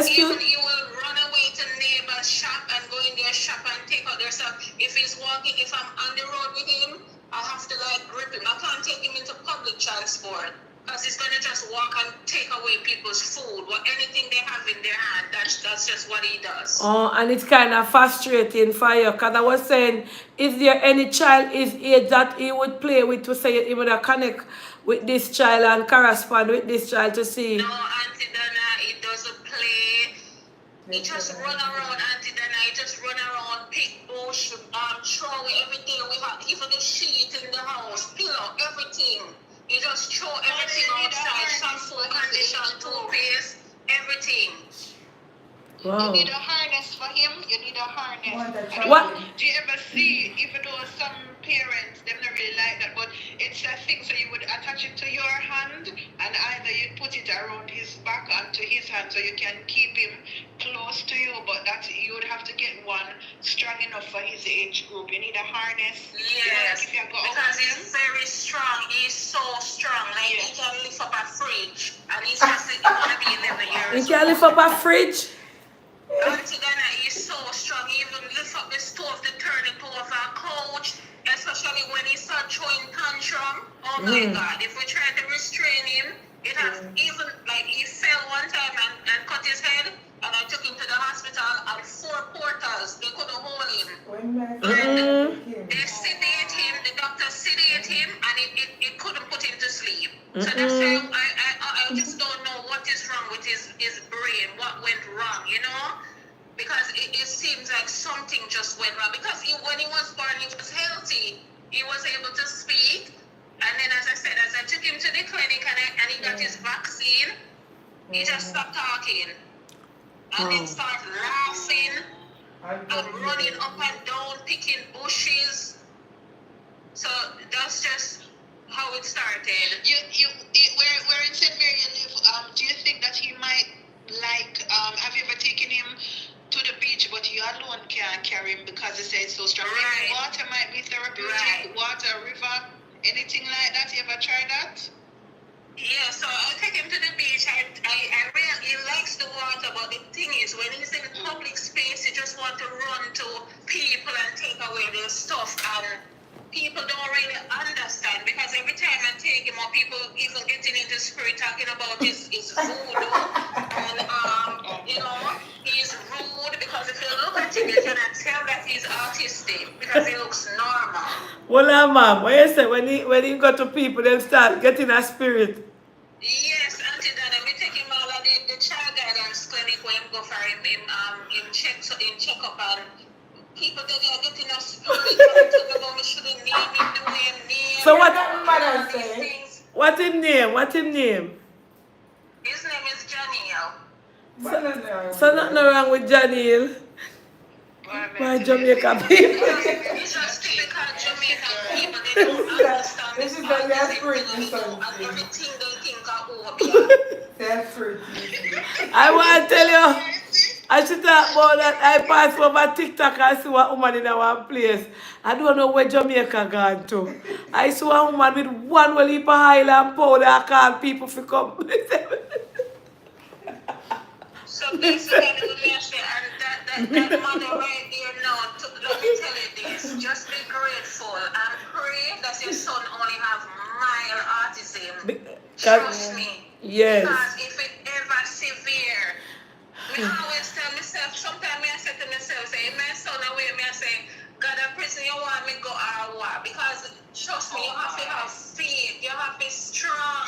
even he will run away to neighbor's shop and go in their shop and take out their stuff. If he's walking, if I'm on the road with him, I have to grip him. I can't take him into public transport. Because he's going to just walk and take away people's food or anything they have in their hand. That's just what he does. Oh, and it's kind of frustrating for you. Because I was saying, is there any child his age that he would play with to say he would connect with this child and correspond with this child to see? No, Aunty Donna, he doesn't play. He just run around, Aunty Donna. He just run around, pick bush, throw away everything we have, even the sheet in the house, pillow, everything. You just throw everything outside, shampoo, condition, toothpaste, everything. Wow. You need a harness for him. You need a harness. What? Do you ever see, even though some parents, they don't really like that, but it's a thing, so you would attach it to your hand, and either you put it around his back onto his hand, so you can keep him close to you, but that you would have to get one strong enough for his age group. You need a harness. Yes, because he's very strong. He's so strong. Like he can lift up a fridge, and he's just going to be 11 years old. He can lift up a fridge? Auntie Donna is so strong. He even lift up the stove to turn it over a couch, especially when he start throwing tantrum. Oh my God! If we try to restrain him, it has even he fell one time and cut his head, and I took him to the hospital. And 4 porters, they couldn't hold him. They sedate him. The doctor sedate him, and it couldn't put him to sleep. So that's why I just don't know what is wrong with his brain. What went wrong, Because it seems like something just went wrong. Because when he was born, he was healthy. He was able to speak. And then, as I said, as I took him to the clinic and he got his vaccine, he just stopped talking. And then started laughing and running up and down, picking bushes. So that's just how it started. Where in St. Mary you live, do you think that he might have you ever taken him to the beach, but you alone can't carry him because he says so strong? Right. Water might be therapeutic, right. Water, river, anything like that. You ever tried that? Yeah, so I take him to the beach. He likes the water, but the thing is, when he's in public space, he just want to run to people and take away their stuff, and people don't really understand, because every time I take him out, people even getting into spirit talking about his voodoo, and he's rude, because if you look at him, you cannot tell that he's autistic because he looks normal. Well, ma'am, what you say when he go to people, they start getting a spirit? Yes, Auntie Donna, we take him all at the child guidance clinic where him go for him check up, and people that are getting a spirit talking about me shouldn't name him the way him name. So what? What his name? His name is Janiel. So nothing wrong with Janiel. My Jamaican people. It's just typical Jamaican people. They don't understand this autism, and everything they think are over. I want to tell you, I should talk about that. I pass over TikTok and see a woman in our place. I don't know where Jamaica gone to. I saw a woman with one well heap of Highland powder. I call people to come. So basically, let me say, and that mother right there now, let me tell you this, just be grateful and pray that your son only have mild autism. Trust me. Yes. Because if it ever severe, I always tell myself, sometimes I say to myself, say, my son away, I say, God, a prison, you want me go or what? Because trust me, you have to have faith, you have to be strong.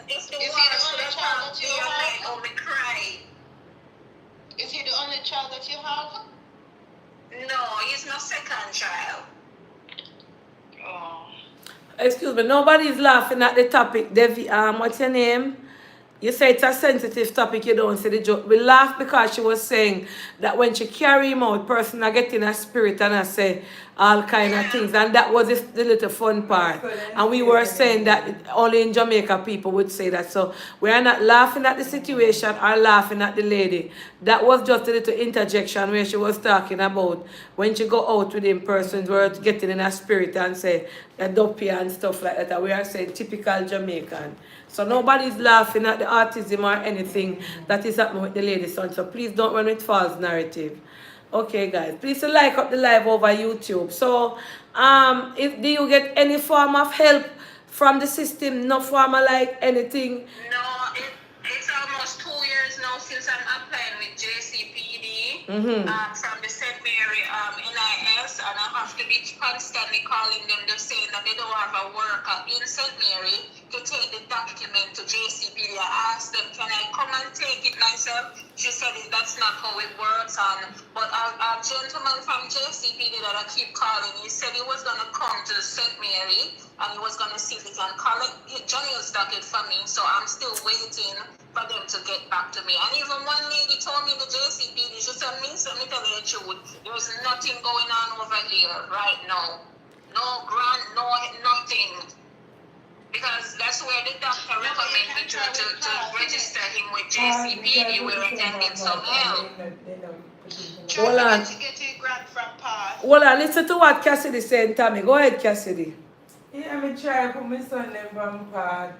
If the worst will come to your leg, or me cry. Is he the only child that you have? No, he's my second child. Oh. Excuse me, nobody's laughing at the topic. Devi, what's your name? You say it's a sensitive topic, you don't say the joke. We laugh because she was saying that when she carry him out, person are getting a spirit and I say all kind of things. And that was the little fun part. And we were saying that only in Jamaica people would say that. So we are not laughing at the situation or laughing at the lady. That was just a little interjection where she was talking about when she go out with him, persons were getting in a spirit and say a dopey and stuff like that. And we are saying typical Jamaican. So nobody's laughing at the autism or anything that is happening with the lady's son. So please don't run with false narrative. Okay, guys. Please like up the live over YouTube. So, do you get any form of help from the system? No form of like anything? No, it's almost 2 years now since I'm applying with JCPD from the St. Mary NIS, and I have to be constantly calling them. They're saying that they don't have a worker in St. Mary to take the document to JCPD. I asked them, can I come and take it myself? She said that's not how it works. But a gentleman from JCPD that I keep calling, he said he was going to come to St. Mary and he was going to see if he can collect Johnny's docket for me. So I'm still waiting for them to get back to me. And even one lady told me the JCPD, she said, let me tell you the truth, there's nothing going on over here right now. No grant, no nothing. Because that's where the doctor recommended me to register him with JCPD where I can get some help. Hold on. To get a grant from PATH. Hold on, listen to what Cassidy saying, Tommy. Go ahead, Cassidy. Yeah, I try to put my son them from part.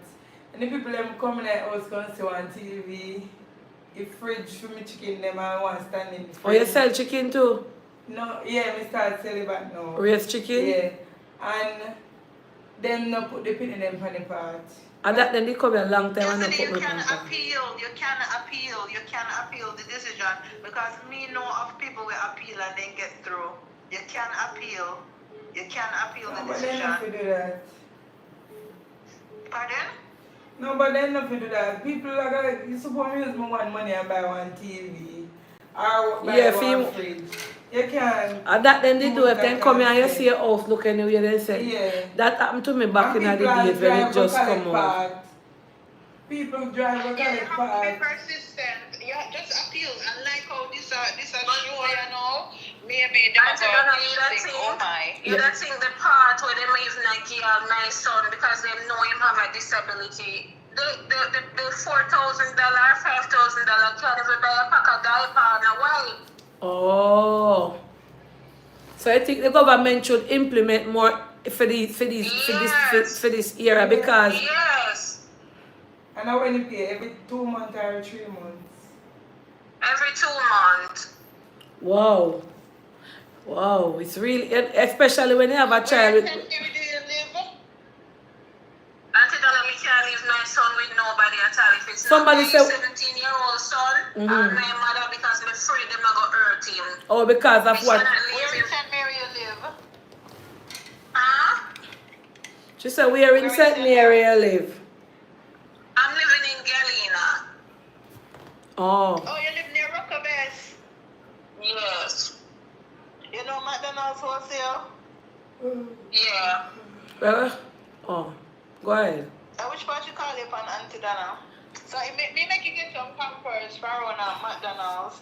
And the people them coming at us gonna see on TV. The fridge for me chicken them and one stand in the fridge. Oh, you sell chicken too? No, yeah, me start selling back now. Raise chicken? Yeah. And them no put the pin in them on the part. And that then they come a long time and Yesterday not put you me can appeal the decision because me know of people will appeal and then get through. You can appeal the But they decision. not to do that. Pardon? No, but they not to do that. People are gonna, you suppose use me one money and buy one TV. Or buy Yeah, one fridge. You can. And that then they do it, that then come here and you kind of see your house look anywhere, they say. Yeah. That happened to me back in the And people days when it drive just a come collect out. part. People drive a Yeah, you collect have to part. be persistent. Yeah, just appeal. And like how this show, you know, maybe they Aunty Donna, you don't think, oh my. you don't think the part where them even give my son because they know him have a disability. The $4,000, $5,000 can't even buy a pack of diaper and a wipe. Oh. So I think the government should implement more for this era because Yes. And I want to pay every 2 months or 3 months. Every 2 months. wow. Wow, it's really, especially when you have a child with, Aunty Donna, me can't leave my son with nobody at all. If it's Somebody not my say- 17-year-old son and my mother because I'm afraid them are going to hurt him. oh, because of Me what? cannot Where leave in him. St. Mary you live? Huh? She said, where in St. Mary you live? I'm living in Galena. Oh. Oh, you live near Rockabess. Yes. You know McDonald's wholesale? Yeah. Well, oh, go ahead. Which part you call it on Aunty Donna? So it me make you get some Pampers for around McDonald's.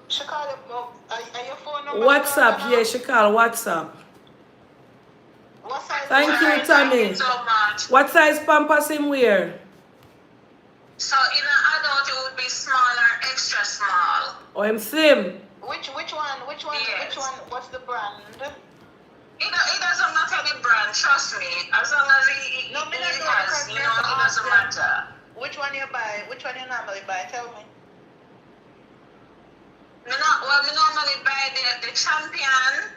She call it, are your phone number? WhatsApp, yeah, she call WhatsApp. What size? Thank you, Thank Tommy. you so much. What size pampers him wear? So in an adult, it would be small or extra small. Oh, him slim. Which one? Yes. Which one? What's the brand? It doesn't matter the brand, trust me. As long as it No, me not know has, because you know, it doesn't matter. Which one you buy? Which one you normally buy? Tell me. Me normally buy the champion,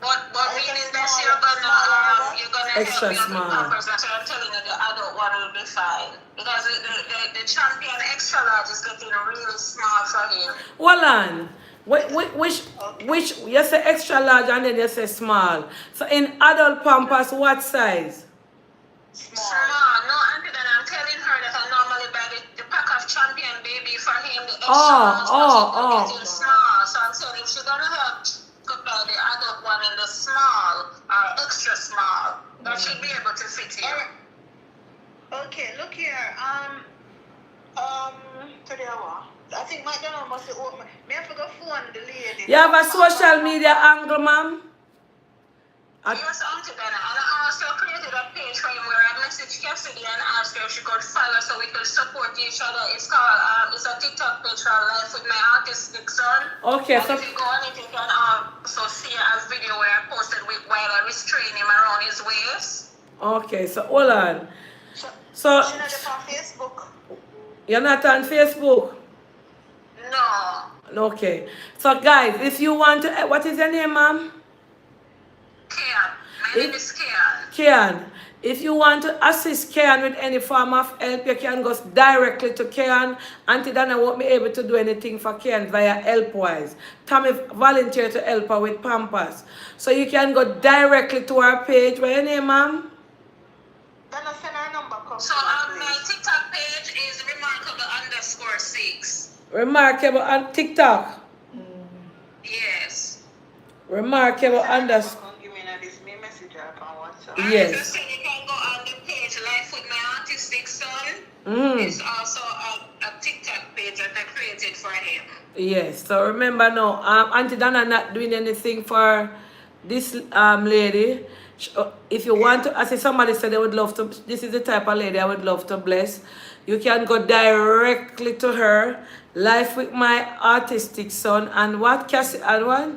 but meaning that you're gonna Extra help me small. with Pampers. That's what I'm telling you. The adult one will be fine because the champion extra large is getting really small for him. Hold on. Which, you say extra large and then you say small. So in adult pampers, what size? Small. No, Auntie Donna, I'm telling her that I normally buy the pack of have champion baby for him, the extra Oh, large, but he's not oh, getting small. So I'm saying if she's gonna help to buy the adult one in the small or extra small, that should be able to fit you. Okay, look here. Today I think my Donna must have opened. May I forgot phone the lady. You have a social media angle, ma'am? Yes, Aunty Donna, and I also created a page for him where I messaged Cassidy and asked her if she could follow so we could support each other. It's called, it's a TikTok page called Life with My Autistic Son. Okay, And so if you go on it, you can also see a video where I posted while I restrained him around his waist. okay, so hold on. So She's not on Facebook. you're not on Facebook? No. Okay. So guys, if you want to, what is your name, ma'am? Kian. My name is Kian. Kian. If you want to assist Kian with any form of help, you can go directly to Kian. Aunty Donna won't be able to do anything for Kian via Helpwise. Tommy volunteered to help her with Pampers. So you can go directly to her page. What's your name, ma'am? Donna, send her number. So my TikTok page is remarkable_6. Remarkable on TikTok. Yes. Remarkable underscore. Yes. So you can go on the page Life with My Autistic Son. It's also a TikTok page that I created for him. Yes. So remember now, Aunty Donna not doing anything for this lady. If you want to, as somebody said, they would love to. This is the type of lady I would love to bless. You can go directly to her. Life with My Autistic Son and what Cassidy and what?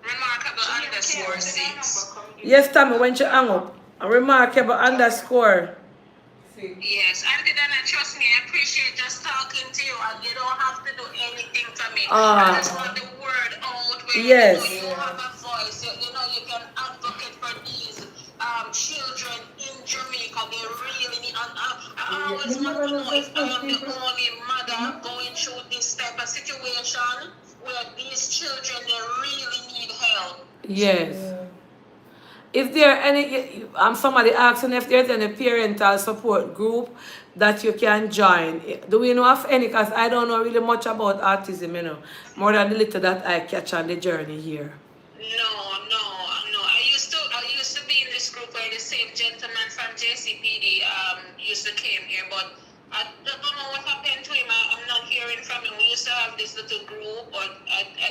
Remarkable_6. Yes, Tommy, when you hang up. A remarkable underscore. Yes, Aunty Donna, trust me, I appreciate just talking to you, and you don't have to do anything for me. I just want the word out where Yes. you have a voice. You know, you can advocate for these children in Jamaica. They really need. I always want to know if I am the only mother going through this type of situation where these children they really need help. Yes. If there are any, somebody asking if there's any parental support group that you can join. Do we know of any? Because I don't know really much about autism, you know, more than the little that I catch on the journey here. No. I used to be in this group where the same gentleman from JCPD used to came here, but I don't know what happened to him. I'm not hearing from him. We used to have this little group, but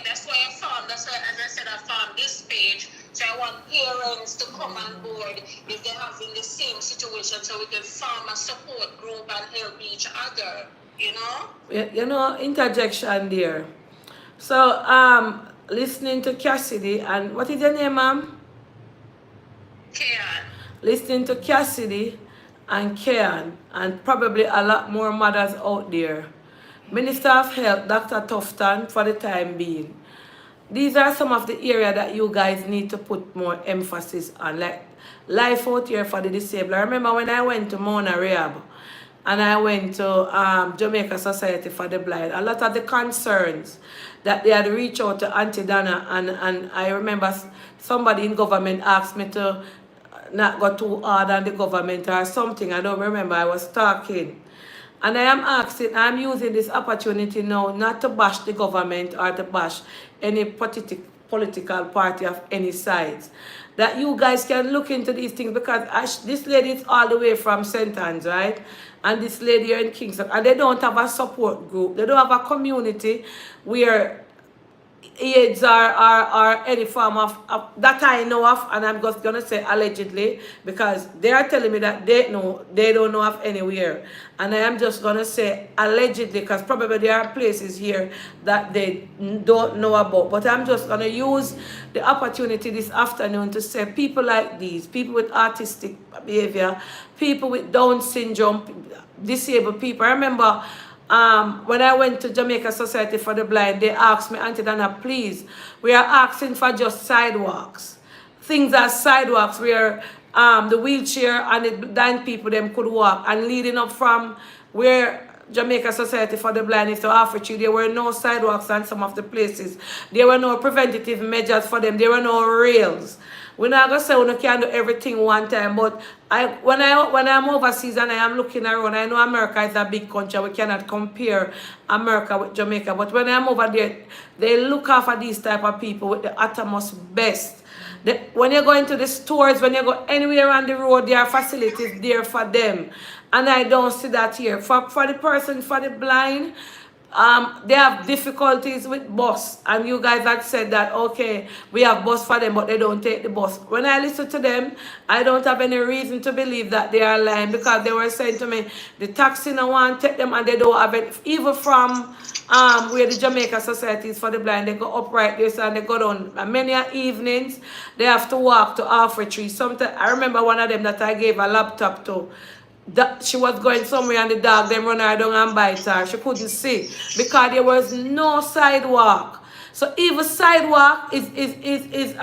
that's why I found. That's why, as I said, I found this page. So I want parents to come on board if they're having the same situation, so we can form a support group and help each other. You know? You know, interjection there. So, listening to Cassidy and what is your name, ma'am? Kian. Listening to Cassidy and Kian and probably a lot more mothers out there. Minister of Health, Dr. Tufton, for the time being. These are some of the areas that you guys need to put more emphasis on, like life out here for the disabled. I remember when I went to Mona Rehab and I went to Jamaica Society for the Blind, a lot of the concerns that they had reached out to Aunty Donna, and I remember somebody in government asked me to not go too hard on the government or something. I don't remember, I was talking. And I am asking, I'm using this opportunity now not to bash the government or to bash any political party of any sides. That you guys can look into these things, because this lady is all the way from St. Anne's, right? And this lady here in Kingston, and they don't have a support group. They don't have a community where AIDS or any form of that I know of, and I'm just gonna say allegedly, because they are telling me that they don't know of anywhere, and I am just gonna say allegedly, because probably there are places here that they don't know about. But I'm just gonna use the opportunity this afternoon to say people like these, people with autistic behavior, people with Down syndrome, disabled people. I remember when I went to Jamaica Society for the Blind, they asked me, Aunty Donna, please, we are asking for just sidewalks. Things as sidewalks where the wheelchair and the blind people them could walk. And leading up from where Jamaica Society for the Blind is to Africa, there were no sidewalks on some of the places. There were no preventative measures for them. There were no rails. We're not gonna say we can do everything one time, but when I'm overseas and I am looking around, I know America is a big country. We cannot compare America with Jamaica. But when I'm over there, they look after these type of people with the utmost best. When you go into the stores, when you go anywhere on the road, there are facilities there for them. And I don't see that here. For the person, for the blind, they have difficulties with bus, and you guys had said that okay, we have bus for them, but they don't take the bus. When I listen to them, I don't have any reason to believe that they are lying, because they were saying to me the taxi no one take them, and they don't have it. Even from where the Jamaica Society is for the Blind, they go up right there, so and they go down. And many evenings they have to walk to Alpha Tree. Sometimes I remember one of them that I gave a laptop to, that she was going somewhere and the dog then run her down and bite her. She couldn't see because there was no sidewalk. So even sidewalk is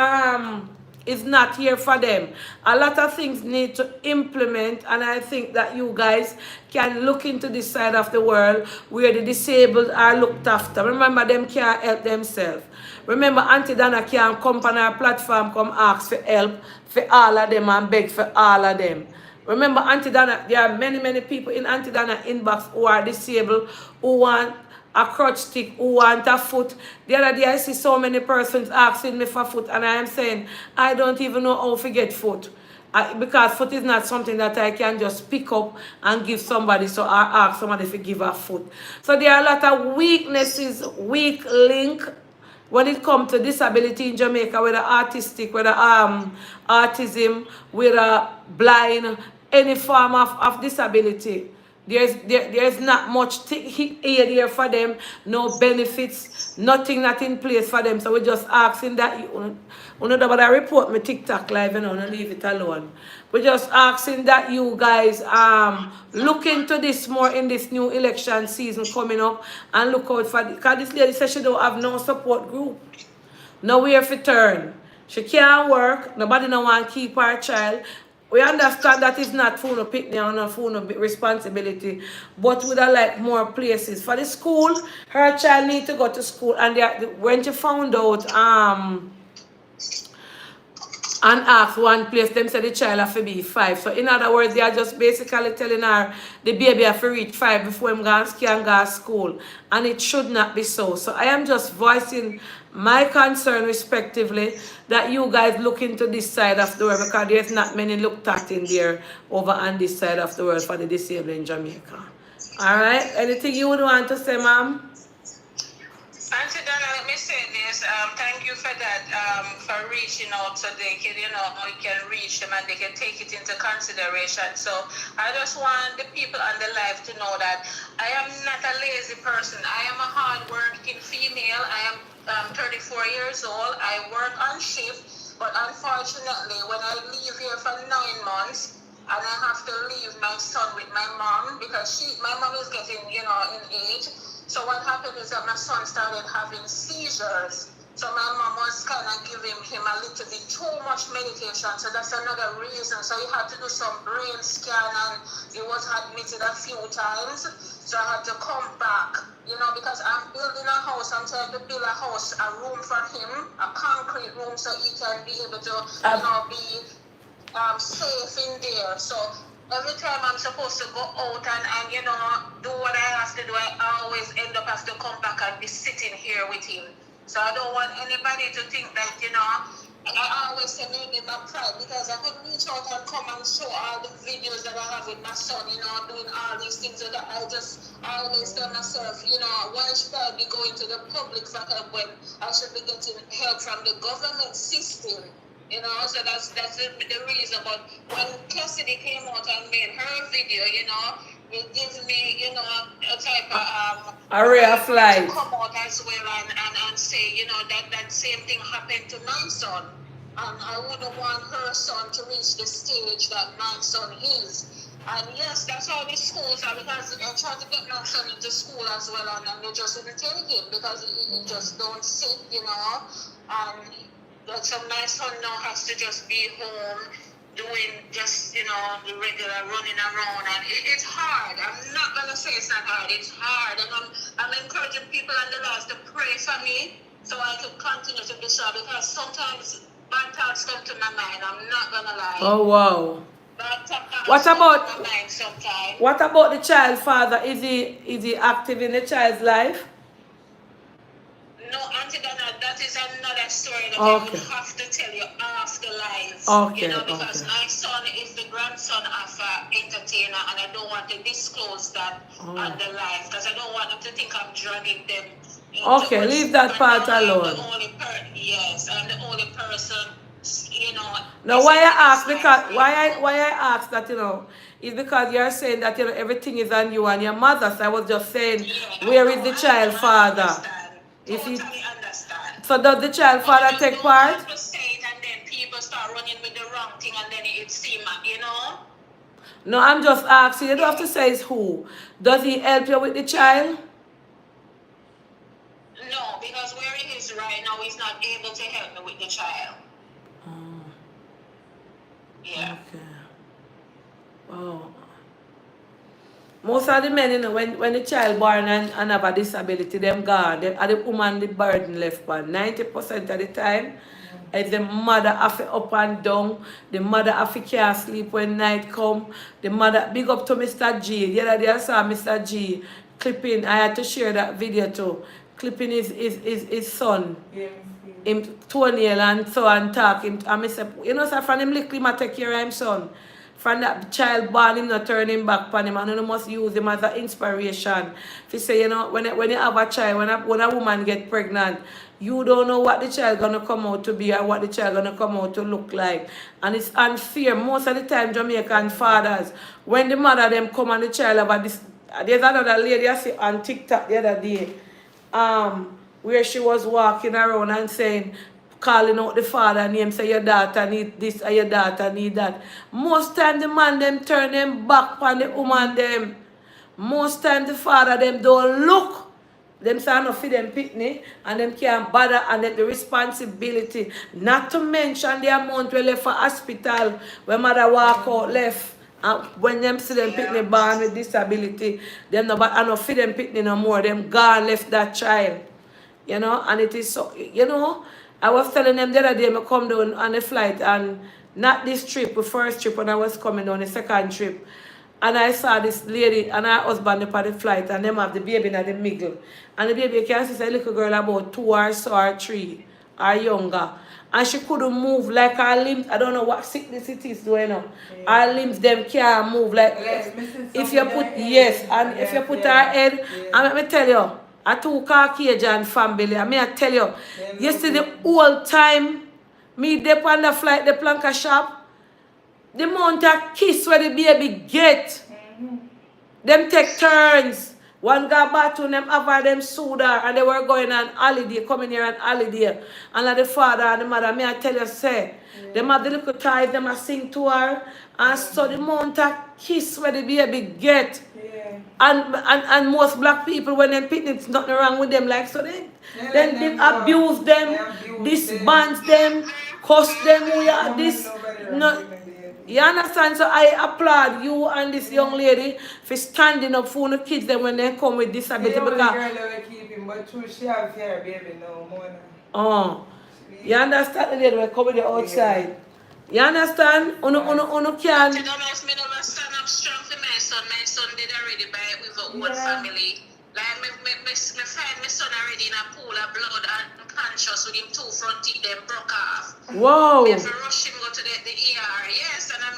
not here for them. A lot of things need to implement, and I think that you guys can look into this side of the world where the disabled are looked after. Remember, them can't help themselves. Remember, Aunty Donna can come on our platform, come ask for help for all of them and beg for all of them. Remember, Aunty Donna, there are many people in Aunty Donna inbox who are disabled, who want a crutch stick, who want a foot. The other day I see so many persons asking me for foot, and I am saying, I don't even know how to get foot. Because foot is not something that I can just pick up and give somebody, so I ask somebody to give a foot. So there are a lot of weaknesses, weak link, when it comes to disability in Jamaica, whether autistic, whether autism, whether blind, any form of disability, there's not much aid here for them, no benefits, nothing that in place for them. So we're just asking that you know about I report my TikTok live, and leave it alone. We're just asking that you guys look into this more in this new election season coming up, and look out for because this lady says she don't have no support group, nowhere to turn. She can't work, nobody no want to keep her child. We understand that it's not phone or picnic or not phone or responsibility, but would have like more places. For the school, her child need to go to school, and when she found out and asked one place, them said the child have to be 5. So in other words, they are just basically telling her the baby have to reach 5 before him can go to school. And it should not be so. So I am just voicing my concern respectively that you guys look into this side of the world, because there's not many looked at in there over on this side of the world for the disabled in Jamaica. Alright, anything you would want to say, ma'am? Auntie Donna, let me say this. Thank you for that, for reaching out so they can, we can reach them and they can take it into consideration. So I just want the people on the live to know that I am not a lazy person. I am a hard-working female. I am 34 years old. I work on shift, but unfortunately, when I leave here for 9 months, and I have to leave my son with my mom because my mom is getting, in age. So what happened is that my son started having seizures. So my mom was kind of giving him a little bit too much medication. So that's another reason. So he had to do some brain scan, and he was admitted a few times. So I had to come back, because I'm building a house. I'm trying to build a house, a room for him, a concrete room, so he can be able to, be safe in there. So every time I'm supposed to go out and do what I have to do, I always end up have to come back and be sitting here with him. So I don't want anybody to think that, I always say maybe my pride, because I could reach out and come and show all the videos that I have with my son, doing all these things. So that I always tell myself, why should I be going to the public for help when I should be getting help from the government system? So that's the reason. But when Cassidy came out and made her video, it gives me, a type of a ray of light. To come out as well and say, that same thing happened to my son. And I wouldn't want her son to reach the stage that my son is. And yes, that's how the schools are, because I tried to get my son into school as well, and they just wouldn't take him because he just don't sit, and so my son now has to just be home doing just, the regular running around, and it's hard. I'm not going to say it's not hard. It's hard, and I'm encouraging people on the lives to pray for me so I can continue to be sure, because sometimes bad thoughts come to my mind. I'm not gonna lie. Oh wow. Bad thoughts What come about to my mind sometimes. what about the child father? Is he active in the child's life? No, Auntie Donna, that is another story that I would Okay. have to tell you after live. Okay, Because okay. my son is the grandson of an entertainer, and I don't want to disclose that on the live because I don't want them to think I'm dragging them into Okay, it. leave that And part now alone. yes, I'm the only person, Now why I deciding ask his because life right now. why I ask that is because you're saying that everything is on you and your mother. So I was just saying Yeah, where is the child I father? understand. If he Totally understand. so does the child But I father just take don't part? want to say it and then people start running with the wrong thing and then it seems, No, I'm just asking. You don't have to say it's who. Does he help you with the child? No, because where he is right now, he's not able to help me with the child. Oh, Yeah. okay. Oh. Most of the men, when the child born and have a disability, them gone. Are the woman the burden left on. 90% of the time, it's the mother have to up and down. The mother have to can't sleep when night come. The mother, big up to Mr. G. The other day I saw Mr. G clipping. I had to share that video too. Clipping his son. Him toenail and so and talk him and I say, so from him little him a take care of him son. From that child born him not turn him back on him and you must use him as an inspiration. If you say, when you have a child, when a woman get pregnant, you don't know what the child gonna come out to be or what the child gonna come out to look like. And it's unfair. Most of the time Jamaican fathers, when the mother them come and the child have this, there's another lady I see on TikTok the other day. Where she was walking around and saying, calling out the father name, say your daughter need this or your daughter need that. Most time the man them turn them back on the woman them. Most time the father them don't look. Them say enough for them pitney and them can't bother and then the responsibility. Not to mention the amount we left for hospital when mother walk out left. And when them see them pitney born with disability, them no but enough for them pitney no more. Them gone left that child. And it is so, I was telling them the other day, I come down on the flight, and not this trip, the first trip when I was coming on the second trip, and I saw this lady and her husband up on the flight, and them have the baby in the middle, and the baby can see a little girl about 2 or so or 3 or younger, and she couldn't move like her limbs. I don't know what sickness it is doing now. Her limbs them can't move like if you put if you put her head, and let me tell you. I took Caucasian family. I mean, I tell you, yesterday the whole time, me dip on the flight, the planka shop, the amount of kiss where the baby get, them take turns. One guy bathroom, them over them soda, and they were going on holiday, coming here on holiday. And like the father and the mother, me I tell you, say, them have the little ties, them a sing to her, and so the amount of kiss where the baby get. And most black people when them picnic, it's nothing wrong with them like so they abuse them, disband them, cuss them, you understand? So I applaud you and this young lady for standing up for the kids them when they come with disability you understand the lady will come with the outside. You understand? Uno can. Me never stand up strong for my son. My son did already by it with our own family. Like me find my son already in a pool of blood and unconscious with him 2 front teeth them broke off. Whoa. We have to rush him go to the ER. Yes, and I'm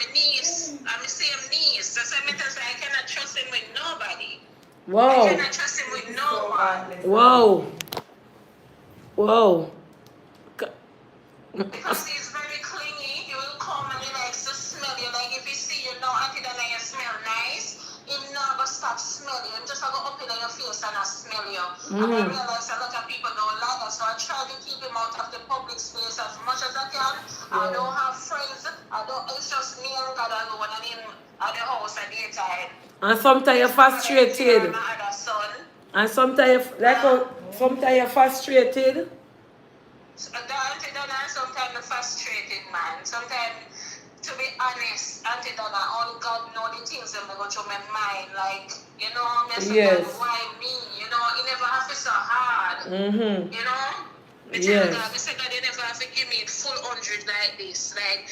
a niece. I'm the same niece. That's why I cannot trust him with nobody. Whoa. I cannot trust him with no one. Whoa. Because he's very clingy, he will come and he likes to smell you. Like if he see you now, Auntie Donna, you smell nice, he never stop smelling. Him just go up in your face and I smell you. And I realize a lot of people don't like that, so I try to keep him out of the public space as much as I can. I don't have friends. It's just me and God alone and him at the house at daytime. And sometimes you're frustrated. And sometimes you're frustrated. Auntie Donna, sometimes I'm frustrated, man. Sometimes, to be honest, Auntie Donna, only God knows the things that go through my mind. Like, why me? It never have to be so hard. You know? I tell God, I say God, you never have to give me full 100 like this. Like,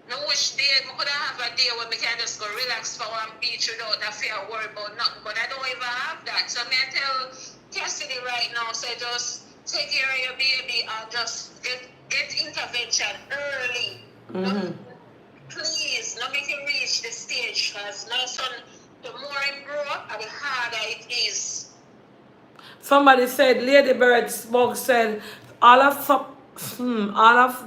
no wish day, I could have a day where I can just go relax for one beach without a fear worry about nothing. But I don't even have that. So I tell Cassidy right now, so just take care of your baby and just get intervention early. Mm-hmm. Please, not make him reach the stage, because my son, the more he grow up, the harder it is. Somebody said, Lady Bird Smoke said, all of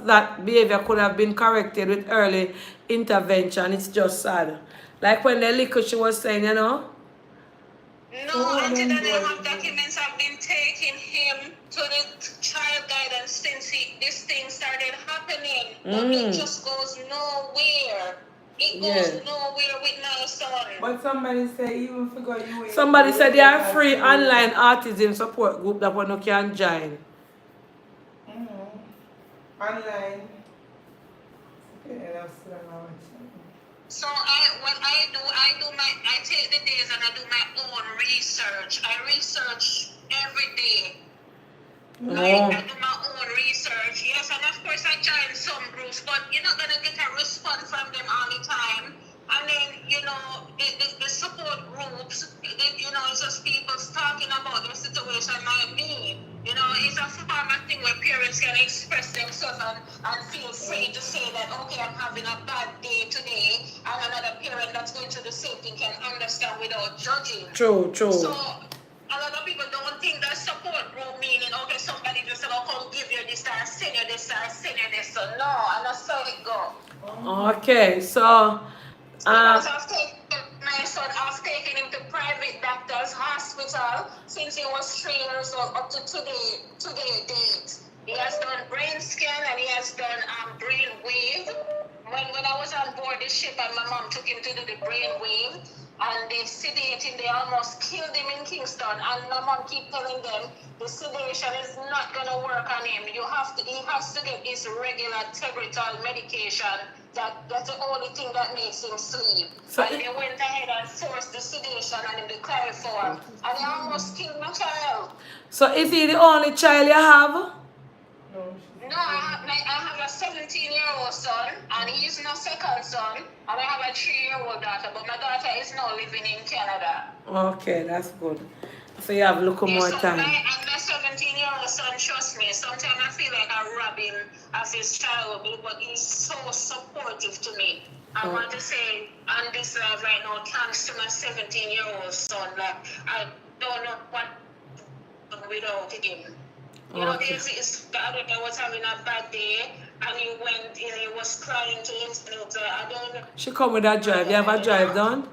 that behavior could have been corrected with early intervention. It's just sad. Like when the little she was saying, you know. No, Auntie Donna, I have documents. I've been taking him to the child guidance since this thing started happening. But it just goes nowhere. It goes nowhere with my son. But somebody say even forgot you. Somebody said they are free online autism support group that one you can join. Online. So what I take the days and I do my own research. I research every day. I do my own research. Yes, and of course I join some groups, but you're not gonna get a response from them all the time. And then, you know, the support groups, you know, it's just people talking about their situation like me. You know, it's a formal thing where parents can express themselves and feel free to say that, okay, I'm having a bad day today, and another parent that's going through the same thing can understand without judging. True. So, a lot of people don't think that support group meaning, okay, somebody just said, oh, come give you this, or send you this, or send you this. So, no, and that's how it go. Okay, so... Because I've taken him to private doctor's hospital since he was 3 years old up to today date. He has done brain scan and he has done brain wave. When I was on board the ship and my mom took him to do the brain wave and they sedated, they almost killed him in Kingston, and my mom keep telling them the sedation is not gonna work on him. He has to get his regular Tegretol medication. That's the only thing that makes him sleep. So and they went ahead and forced the sedation on him, the chloroform, and he almost killed my child. So is he the only child you have? No, I have a 17-year-old son, and he's my second son, and I have a 3-year-old daughter, but my daughter is now living in Canada. Okay, that's good. So you have a little more time. And my 17-year-old son, trust me, sometimes I feel like I rob him of his childhood, but he's so supportive to me. I want to say on this live right now, thanks to my 17-year-old son, like, I don't know what without him. You know, the other day I was having a bad day, and he went and he was crying to him. I don't know. She come with a drive. You have a drive done?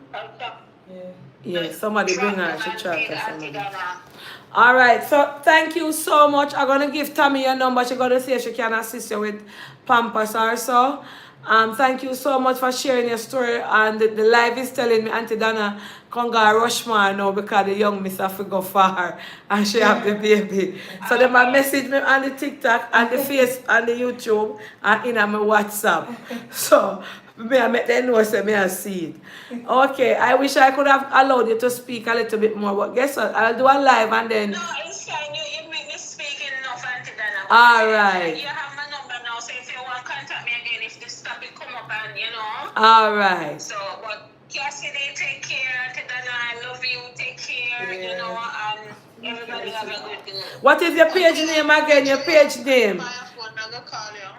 Yeah, somebody bring her. She chat or somebody. All right, so thank you so much. I'm going to give Tammy your number. She's going to see if she can assist you with Pampers or so. Thank you so much for sharing your story. And the live is telling me Aunty Donna can go Rushmore now because the young miss have to go far and she have the baby. So they might message me on the TikTok and the Face and the YouTube and in my WhatsApp. So I make them know so I see it. Okay, I wish I could have allowed you to speak a little bit more, but guess what? I'll do a live and then. No, it's fine. You make me speak enough, Aunty Donna. All right. You have my number now, so if you want to contact me again, if this topic come up and you know. All right. So, but Cassidy, take care. Aunty Donna, I love you. Take care. Yeah. You know, and everybody have a good day. What is your page name again? Your page name?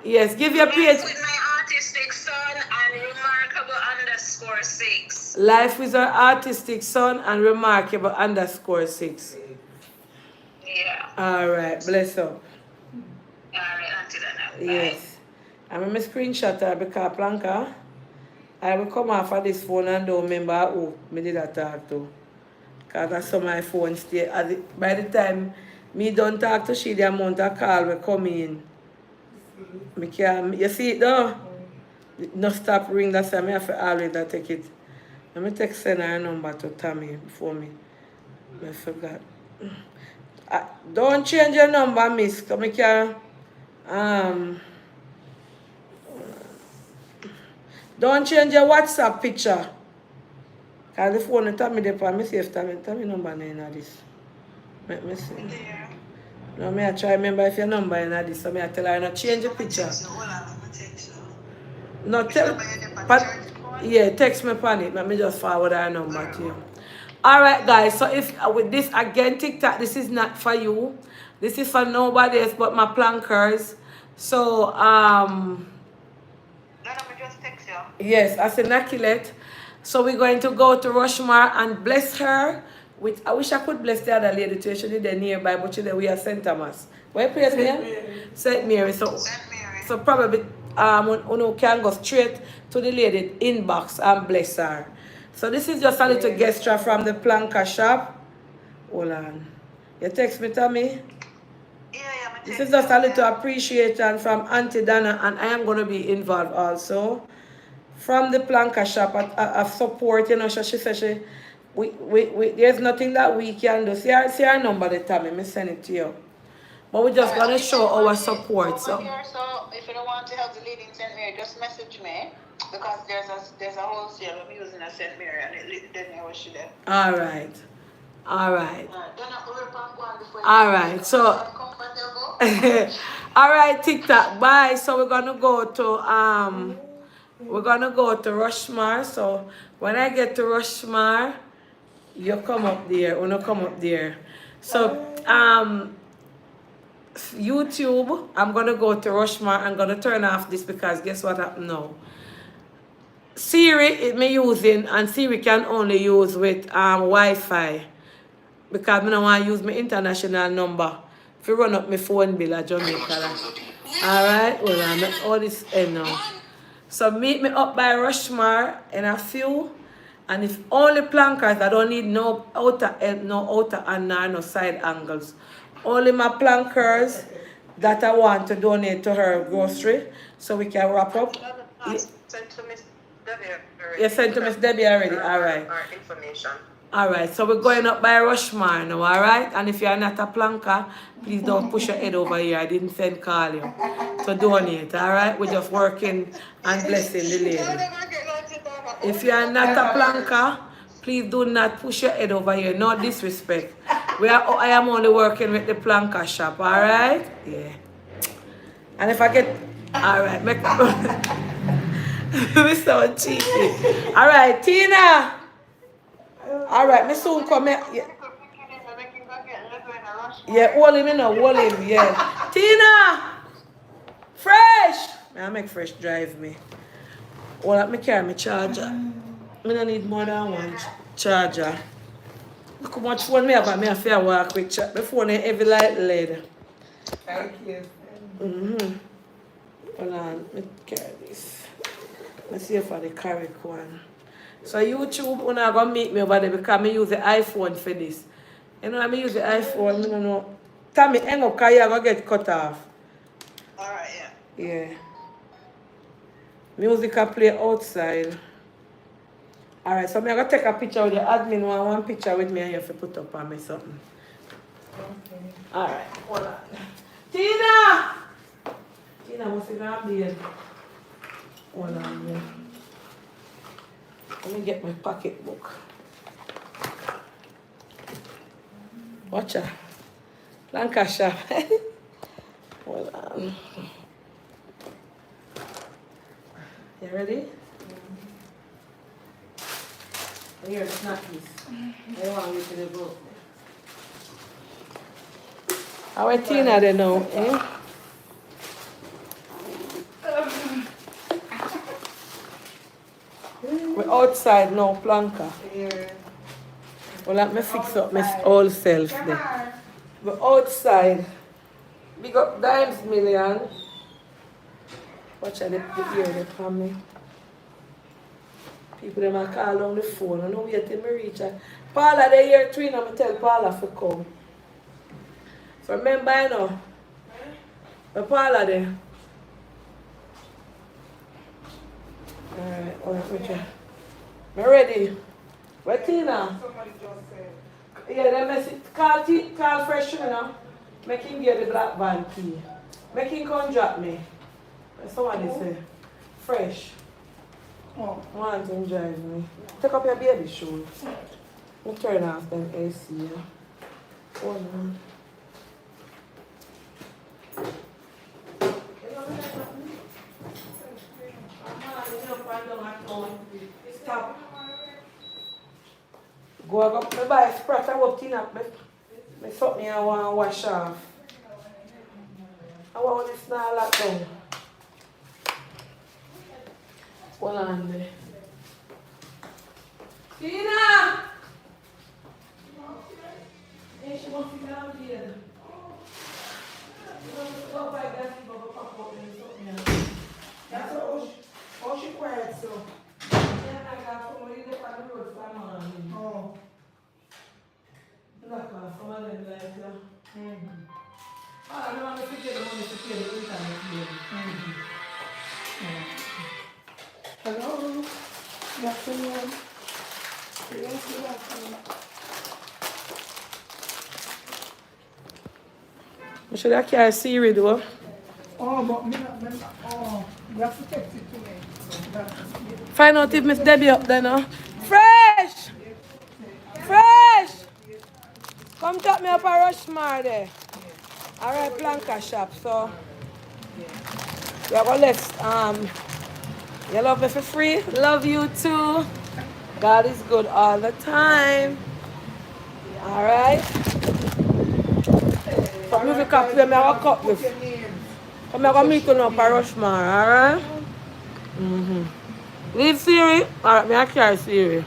Yes, give your page. With my autistic son and remarkable_6. Life with our autistic son and remarkable_6. Yeah. All right, bless her. All right, Aunty Donna. Yes. I'm going to screenshot her because Planka, I will come off of this phone and don't remember who I did that talk to. Because I saw my phone stay. By the time me don't talk to she, the amount of call will come in. You see it though? No stop ring, that's why I have to always take it. Let me text send her number to Tammy before me. I forgot. Don't change your number, miss. Because I can, don't change your WhatsApp picture. Because the phone tell me the let me see if tell me number in this. Let me see. No, me I try remember if your number in this, so me I tell her not change the picture. Hold on, I'm gonna text you. No, Which tell, number you dip on the but, church phone? yeah, text me upon it. Let me just forward our number to you. Alright guys, so if with this again TikTok, this is not for you. This is for nobody else but my plankers. So Donna, me just text you. yes, as immaculate. So we're going to go to Rushmore and bless her with I wish I could bless the other lady too. She did there nearby, but she there we are St. Thomas. Where place name? St. Mary. So St. Mary. so probably you can go straight to the lady inbox and bless her. So this is just a little gesture from the planker shop. Hold on. You text me, Tommy? Yeah, me This text is just a you, little yeah. appreciation from Aunty Donna, and I am going to be involved also. From the planker shop of support, you know, she said there's nothing that we can do. See our number the time, me send it to you. But we're just gonna show our support. So Here, so if you don't want to help the lady in St. Mary, just message me because there's a wholesale I'm using a St. Mary and it then I wish you there. alright. Alright. Then I will pump one before you Alright, so comfortable. alright, TikTok, bye. So we're gonna go to Rushmore. So when I get to Rushmore, you come up there, when you come up there. So YouTube, I'm gonna go to Rushmore. I'm gonna turn off this because guess what happened now? Siri is me using, and Siri can only use with Wi-Fi because I don't want to use my international number if you run up my phone bill at Jamaica. Alright, well I'm at all this end now. So meet me up by Rushmore in a few. And if only plankers, I don't need no outer and no side angles. Only my plankers that I want to donate to her grocery so we can wrap up. Send to Miss Debbie already. You sent to Miss Debbie already, alright. Our information. Alright, so we're going up by Rushmore now, alright? And if you're not a planker, please don't push your head over here. I didn't send call you to donate, alright? We're just working and blessing the lady. If you are not a planker, please do not push your head over here. No disrespect. I am only working with the planker shop, alright? Yeah. And if I get, alright, make me so cheeky. Alright, Tina. Alright, me soon come here. Yeah, hold him, hold him, yeah. Tina! Fresh! I make Fresh drive me. Well, let me carry my charger. I don't need more than one charger. Look how much phone me have, and I feel walk with chat. My phone is heavy like lead. Thank you. Hold on, let me carry this. Let's see if I the correct one. So YouTube, when I gonna meet me over there because I use the iPhone for this. You know, I use the iPhone, I don't know. Tommy, hang up because you're gonna get cut off. Alright, yeah. Yeah. Music I play outside. Alright, so I'm gonna take a picture with the admin one picture with me and you have to put up on me something. Okay. Alright, hold on. Tina! Tina must be gonna be here. Hold on, yeah. Let me get my pocketbook. Watch her. Lancashire. Hold on. You ready? Here, it's not this. I want you to go. How are Tina they know, eh? We're outside now, planker. Yeah. Well, let me fix up my old self there. We're outside. Big up Dimes Million. Watch out the ear they from me. People them a call on the phone. I know wait till me reach her. Paula they here three and I tell Paula to come. So remember you know. The Paula there. Alright, which one? Me ready? Where Tina? Somebody just said. Yeah, they message. Call Fresh, you know. Make him get the black van key. Make him come drop me. Somebody say. Fresh. Oh. Want him drive me. Take up your baby shoes. Let me turn off them AC. Yeah. Hold on. Stop. Go up to buy sprat and up clean up. Me something I want to wash off. I want this now locked down. Hold on there. Tina! Hey, she wants to get out here. Go buy that thing, go pop up and something else. That's all she quiet, so. Yeah, I got somebody there on the road for a man. Oh. Look, some of them like that. I don't want to pay the money to pay the internet bill. Hello. Good afternoon. Yes, good afternoon. I should have carried Siri though. Oh, but me not remember. Oh, you have to text it to me. Find out if Miss Debbie up there now. Fresh! Fresh! Come top me up a Rushmore there. Alright, Blanca shop, so we are gonna you love me for free. Love you too. God is good all the time. Alright. Come me pick up them, I cut with. Come here, come meet you up a Rushmore, alright? Leave Siri. Alright, me I carry Siri.